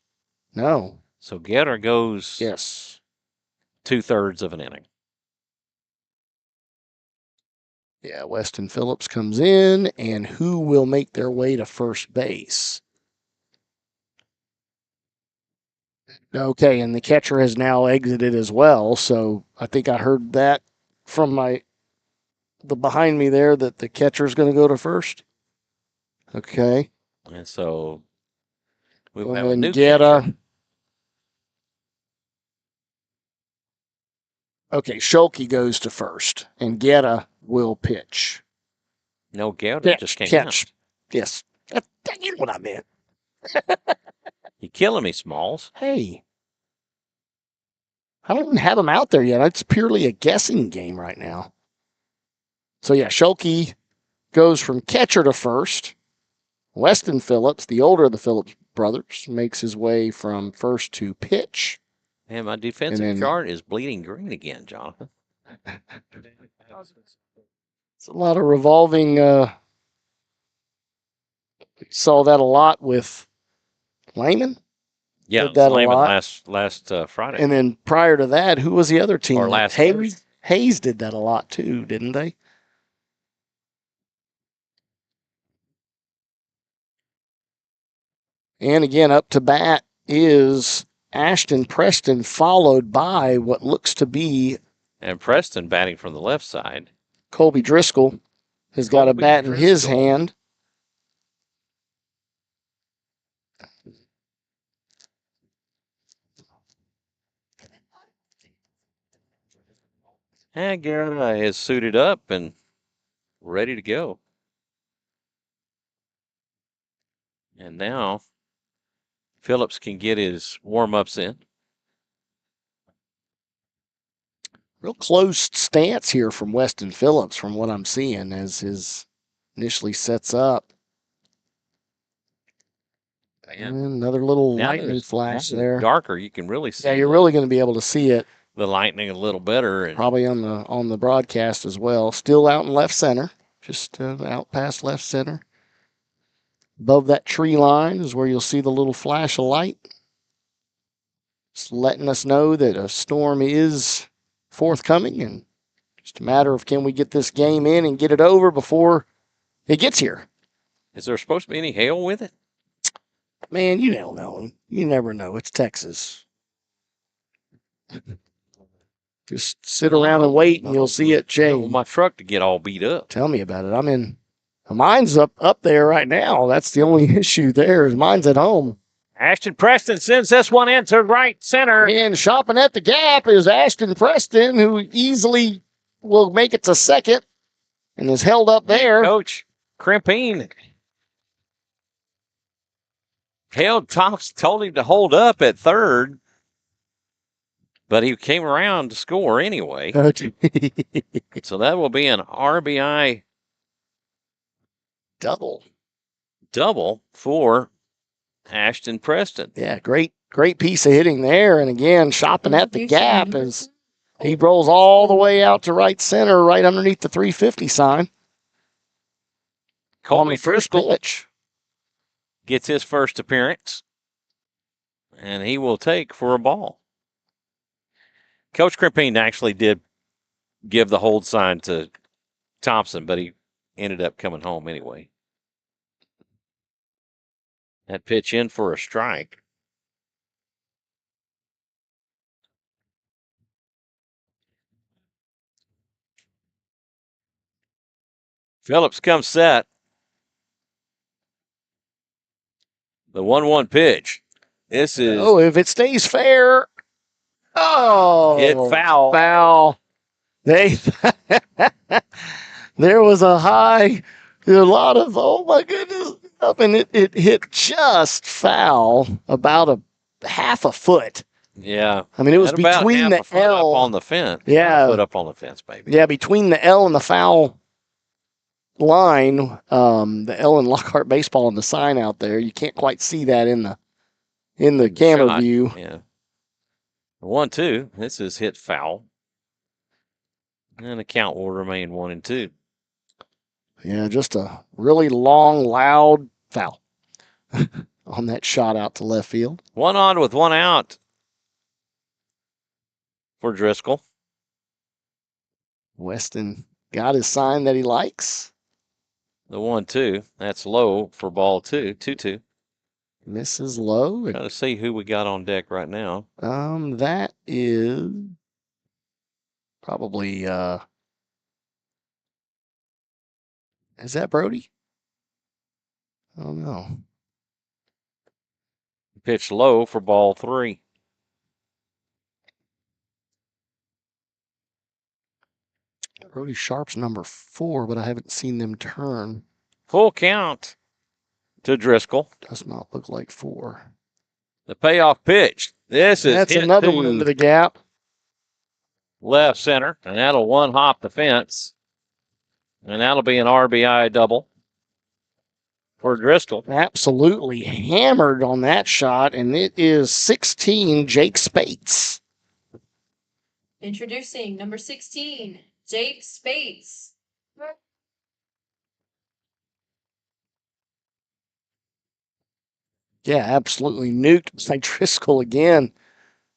No. So Guerra goes Yes. 2/3 of an inning. Yeah, Weston Phillips comes in, and who will make their way to first base? Okay, and the catcher has now exited as well, so I think I heard that from the behind me there that the catcher is going to go to first. Okay. And so we have And a then new Guerra. catcher. Okay, Schulke goes to first, and Guerra will pitch. No, Guerra just came Catch. out. Yes. That's what I meant. You're killing me, Smalls. Hey. I don't even have him out there yet. It's purely a guessing game right now. So, yeah, Schulke goes from catcher to first. Weston Phillips, the older of the Phillips brothers, makes his way from first to pitch. And my defensive chart is bleeding green again, Jonathan. It's a lot of revolving. Saw that a lot with Lehman. Yeah, Did that a Lehman lot. last Friday. And then prior to that, who was the other team? Or last Hayes. Hayes did that a lot too, didn't they? And again, up to bat is Ashton Preston, followed by what looks to be And Preston batting from the left side. Colby Driscoll has got a bat in his hand. And Guerra is suited up and ready to go. And now Phillips can get his warm-ups in. Real close stance here from Weston Phillips from what I'm seeing as his initially sets up. And another little lightning flash there. Darker, you can really see. Yeah, you're really going to be able to see it. The lightning a little better. And probably on the broadcast as well. Still out in left center, just out past left center. Above that tree line is where you'll see the little flash of light. It's letting us know that a storm is forthcoming, and just a matter of can we get this game in and get it over before it gets here. Is there supposed to be any hail with it? Man, you don't know. You never know. It's Texas. Just sit around and wait, and you'll see it change. My truck to get all beat up. Tell me about it. I'm Mine's up there right now. That's the only issue there is mine's at home. Ashton Preston sends this one into right center. And shopping at the gap is Ashton Preston, who easily will make it to second and is held up there. Coach Crimpine told him to hold up at third, but he came around to score anyway. So that will be an RBI double for Ashton Preston. Yeah, great piece of hitting there. And again, shopping at the gap as he rolls all the way out to right center, right underneath the 350 sign. On the first pitch. Gets his first appearance, and he will take for a ball. Coach Crimpine actually did give the hold sign to Thompson, but he ended up coming home anyway. That pitch in for a strike. Phillips comes set. The 1-1 pitch. This is. Oh, if it stays fair. Oh, hit foul. Foul. There was a lot of, oh my goodness. And it hit just foul about a half a foot. Yeah. I mean, it was between the L. Up on the fence. Yeah. Foot up on the fence, baby. Yeah, between the L and the foul line, the L and Lockhart baseball and the sign out there. You can't quite see that in the camera view. Yeah. 1-2. This is hit foul. And the count will remain 1-2. Yeah, just a really long, loud foul on that shot out to left field. 1 on with 1 out for Driscoll. Weston got his sign that he likes. The 1-2. That's low for ball 2. 2-2. Misses low. Trying to see who we got on deck right now. That is probably is that Brody? I don't know. Pitch low for ball 3. Brody Sharp's number 4, but I haven't seen them turn. Full count to Driscoll. Does not look like 4. The payoff pitch. That's another one into the gap. Left center, and that'll one hop the fence. And that'll be an RBI double for Driscoll. Absolutely hammered on that shot, and it is 16, Jake Spates. Introducing number 16, Jake Spates. Yeah, absolutely nuked by Driscoll again.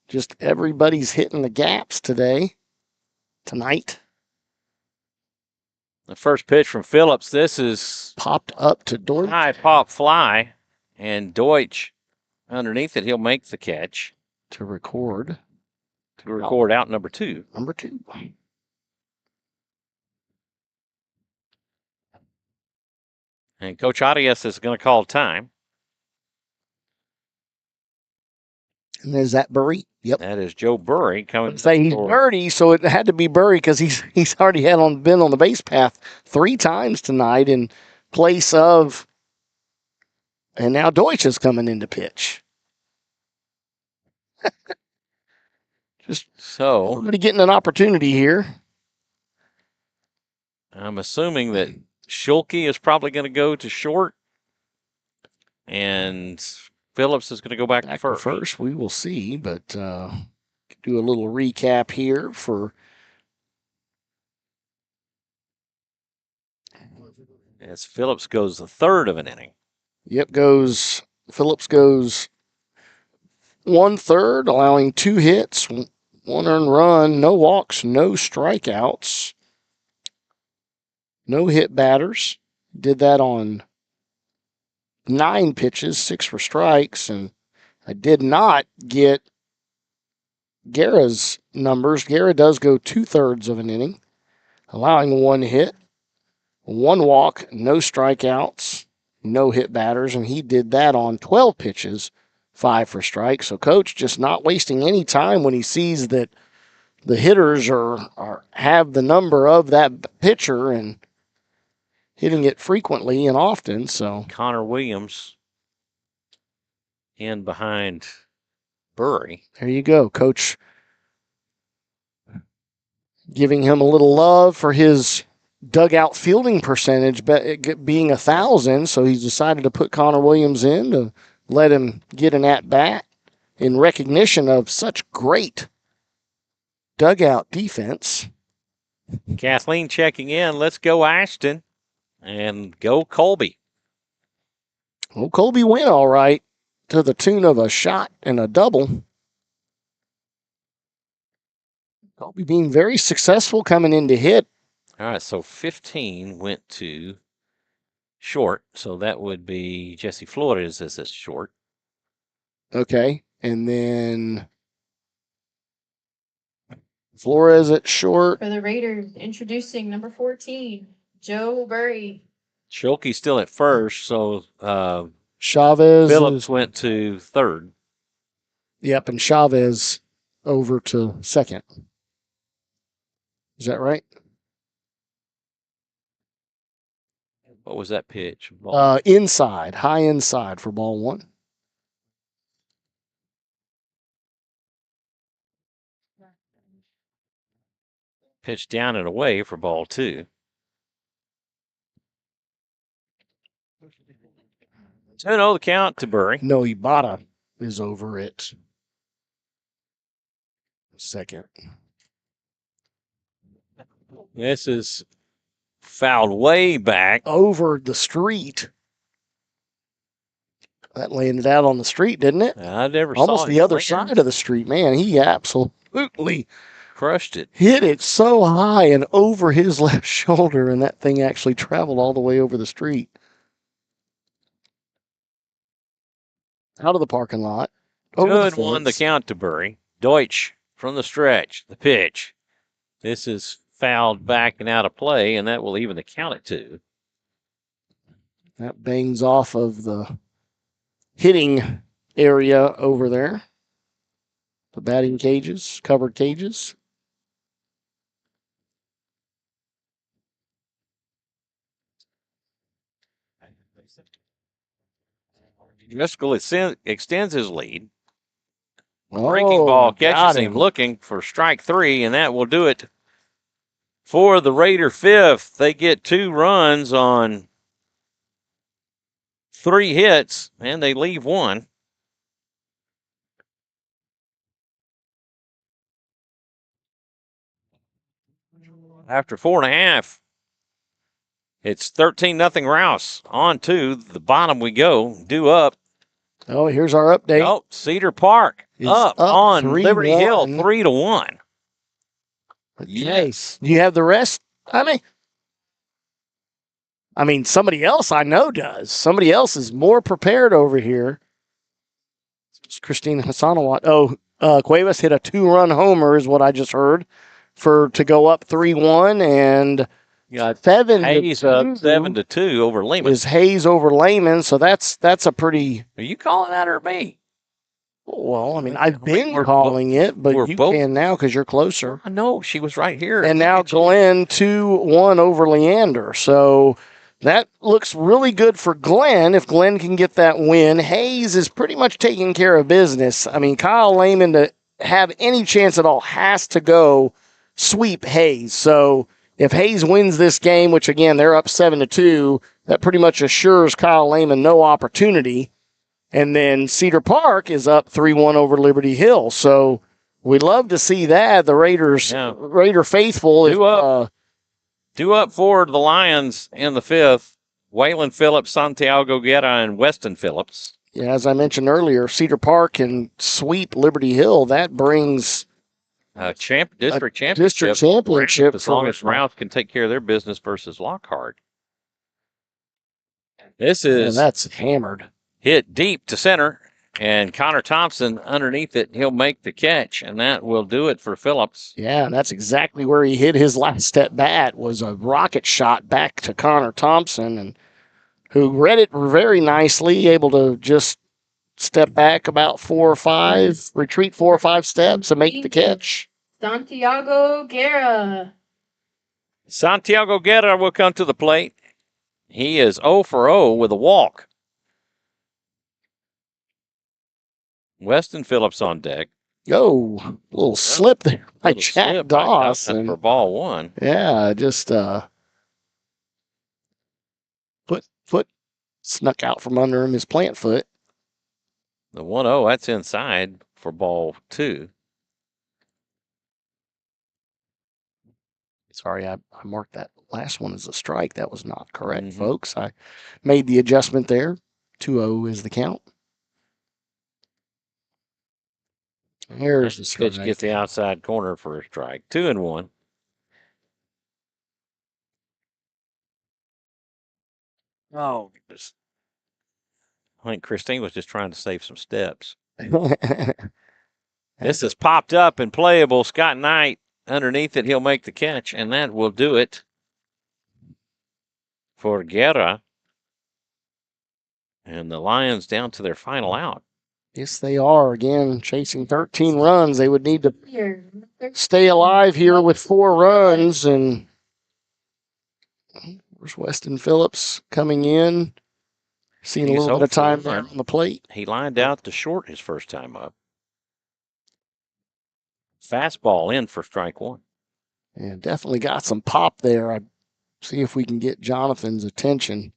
Just everybody's hitting the gaps tonight. The first pitch from Phillips. This is popped up to Deutsch. High pop fly, and Deutsch underneath it. He'll make the catch to record out number 2. Number 2. And Coach Arias is going to call time. And is that Burry? Yep. That is Joe Burry coming. Say he's birdie, so it had to be Burry because he's already been on the base path 3 times tonight in place of, and now Deutsch is coming into pitch. Just so everybody getting an opportunity here. I'm assuming that Schulke is probably going to go to short, and Phillips is going to go back to first. First, we will see, but do a little recap here for. As Phillips goes the third of an inning. Yep, Phillips goes 1/3, allowing 2 hits, 1 earned run, no walks, no strikeouts, no hit batters. Did that on 9 pitches, 6 were strikes, and I did not get Guerra's numbers. Guerra does go 2/3 of an inning, allowing 1 hit, 1 walk, no strikeouts, no hit batters, and he did that on 12 pitches, 5 for strike. So Coach just not wasting any time when he sees that the hitters have the number of that pitcher and hitting it frequently and often. So Connor Williams in behind Bury. there you go, Coach, giving him a little love for his dugout fielding percentage being 1,000. So he's decided to put Connor Williams in to let him get an at-bat in recognition of such great dugout defense. Kathleen checking in. Let's go Ashton and go Colby. Well, Colby went all right to the tune of a shot and a double. Colby being very successful coming in to hit. All right, so 15 went to short. So that would be Jesse Flores as a short. Okay. And then Flores at short. For the Raiders, introducing number 14, Joe Burry. Schulke's still at first, so Chavez. Phillips went to third. Yep, and Chavez over to second. Is that right? What was that pitch? Ball. Inside, high inside for ball 1. Pitch down and away for ball 2. 2-0 the count to Bury. No, Ibarra is over it. Second. This is fouled way back. Over the street. That landed out on the street, didn't it? I never saw Almost it the other land. side of the street. Man, he absolutely Crushed it. hit it so high and over his left shoulder, and that thing actually traveled all the way over the street. Out of the parking lot. Over Good one, the count to Bury. Deutsch from the stretch. The pitch. This is fouled back and out of play, and that will even the count at 2. That bangs off of the hitting area over there. The batting cages, covered cages. Driscoll extends his lead. Oh, Breaking ball got catches him looking for strike 3, and that will do it for the Raider 5th. They get 2 runs on 3 hits, and they leave 1. After 4.5, it's 13-0 Rouse. On to the bottom we go. Due up. Oh, here's our update. Oh, Cedar Park up on 3-1. Liberty Hill, 3-1. Yes. Do you have the rest? I mean, somebody else I know does. Somebody else is more prepared over here. It's Christina Hassanawat. Oh, Cuevas hit a 2-run homer, is what I just heard, to go up 3-1, and You got 7 Hayes up 7-2 over Lehman. is Hayes over Lehman, so that's a pretty. Are you calling that or me? Well, I mean, I've been we're calling it, but we're you both- can now because you're closer. I know she was right here. And now Glenn 2-1 over Leander. So that looks really good for Glenn if Glenn can get that win. Hayes is pretty much taking care of business. I mean, Kyle Lehman, to have any chance at all, has to go sweep Hayes. So if Hayes wins this game, which again, they're up 7-2, that pretty much assures Kyle Lehman no opportunity. And then Cedar Park is up 3-1 over Liberty Hill. So we'd love to see that. The Raiders, Yeah. Raider faithful. Due up for the Lions in the 5th. Waylon Phillips, Santiago Guerra, and Weston Phillips. Yeah, as I mentioned earlier, Cedar Park can sweep Liberty Hill. That brings District championship. district championship As long for- as Rouse can take care of their business versus Lockhart. This and is that's hammered. hit deep to center. And Connor Thompson underneath it, he'll make the catch, and that will do it for Phillips. Yeah, that's exactly where he hit his last at bat, was a rocket shot back to Connor Thompson, and who read it very nicely, able to just step back about 4 or 5, retreat 4 or 5 steps and make the catch. Santiago Guerra. Santiago Guerra will come to the plate. He is 0 for 0 with a walk. Weston Phillips on deck. Oh, little slip there by Little Jack slip by Doss. Dawson for And ball 1. yeah, just foot snuck out from under him, his plant foot. The 1-0, that's inside for ball 2. Sorry, I marked that last one as a strike. That was not correct, folks. I made the adjustment there. 2-0 is the count. Here's the strike. Pitch gets the outside corner for a strike. 2-1. Oh, I think Christine was just trying to save some steps. This is popped up and playable. Scott Knight underneath it. He'll make the catch, and that will do it for Guerra. And the Lions down to their final out. Yes, they are. Again, chasing 13 runs. They would need to stay alive here with 4 runs. And there's Weston Phillips coming in. Seeing a little bit of time there on the plate. He lined out to short his first time up. Fastball in for strike 1. And definitely got some pop there. I see if we can get Jonathan's attention.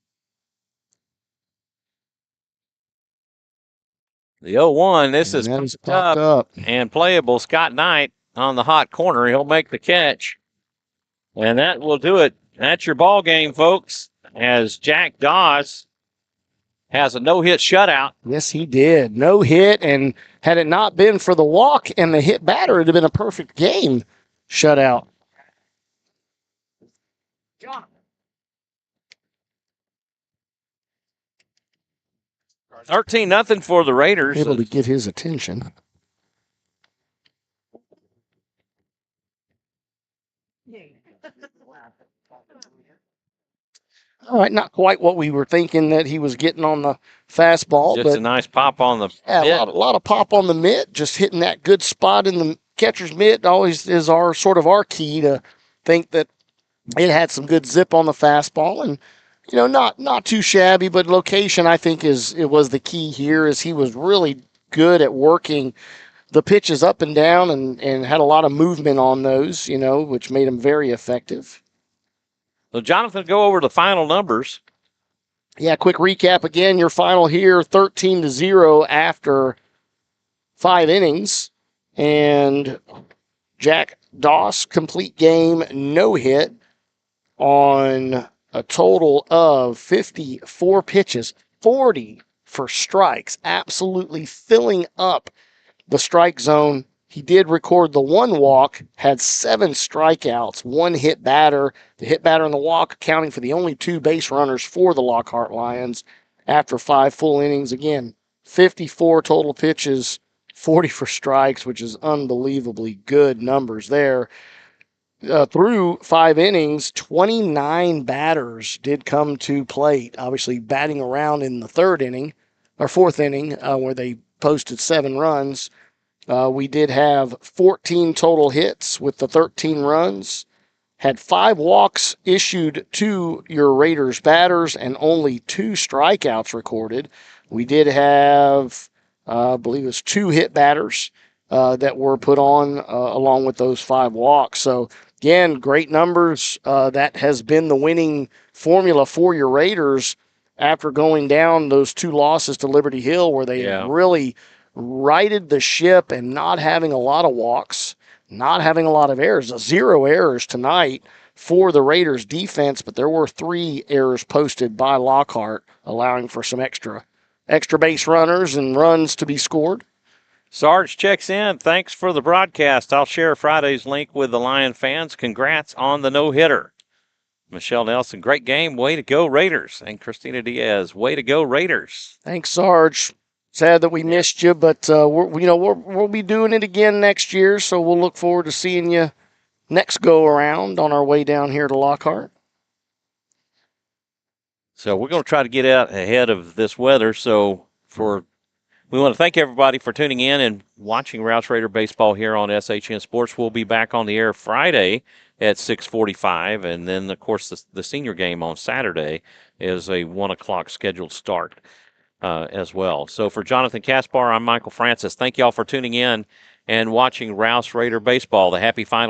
The 0-1, this is popped up and playable. Scott Knight on the hot corner. He'll make the catch. And that will do it. That's your ball game, folks, as Jack Doss has a no-hit shutout. Yes, he did. No hit, and had it not been for the walk and the hit batter, it would have been a perfect game shutout. 13-0 for the Raiders. Able to get his attention. All right, not quite what we were thinking that he was getting on the fastball. Just a nice pop on the mitt. A lot of pop on the mitt, just hitting that good spot in the catcher's mitt always is our key to think that it had some good zip on the fastball. And, not too shabby, but location I think it was the key here, is he was really good at working the pitches up and down and had a lot of movement on those, which made him very effective. So, Jonathan, go over the final numbers. Yeah, quick recap again. Your final here, 13-0 after 5 innings. And Jack Doss, complete game, no hit on a total of 54 pitches, 40 for strikes, absolutely filling up the strike zone. He did record the 1 walk, had 7 strikeouts, 1 hit batter. The hit batter and the walk accounting for the only 2 base runners for the Lockhart Lions after 5 full innings. Again, 54 total pitches, 40 for strikes, which is unbelievably good numbers there. Through 5 innings, 29 batters did come to plate, obviously batting around in the 4th inning, where they posted 7 runs. We did have 14 total hits with the 13 runs, had 5 walks issued to your Raiders batters, and only 2 strikeouts recorded. We did have, I believe it was 2 hit batters that were put on along with those 5 walks. So, again, great numbers. That has been the winning formula for your Raiders after going down those 2 losses to Liberty Hill, where they really righted the ship and not having a lot of walks, not having a lot of errors. 0 errors tonight for the Raiders defense, but there were 3 errors posted by Lockhart, allowing for some extra base runners and runs to be scored. Sarge checks in. Thanks for the broadcast. I'll share Friday's link with the Lion fans. Congrats on the no-hitter. Michelle Nelson, great game. Way to go, Raiders. And Christina Diaz, way to go, Raiders. Thanks, Sarge. sad that we missed you, but we'll be doing it again next year. So we'll look forward to seeing you next go around on our way down here to Lockhart. So we're going to try to get out ahead of this weather. So we want to thank everybody for tuning in and watching Rouse Raider baseball here on SHN Sports. We'll be back on the air Friday at 6:45, and then of course the senior game on Saturday is a 1 o'clock scheduled start as well. So for Jonathan Kaspar, I'm Michael Francis. Thank y'all for tuning in and watching Rouse Raider baseball. The happy final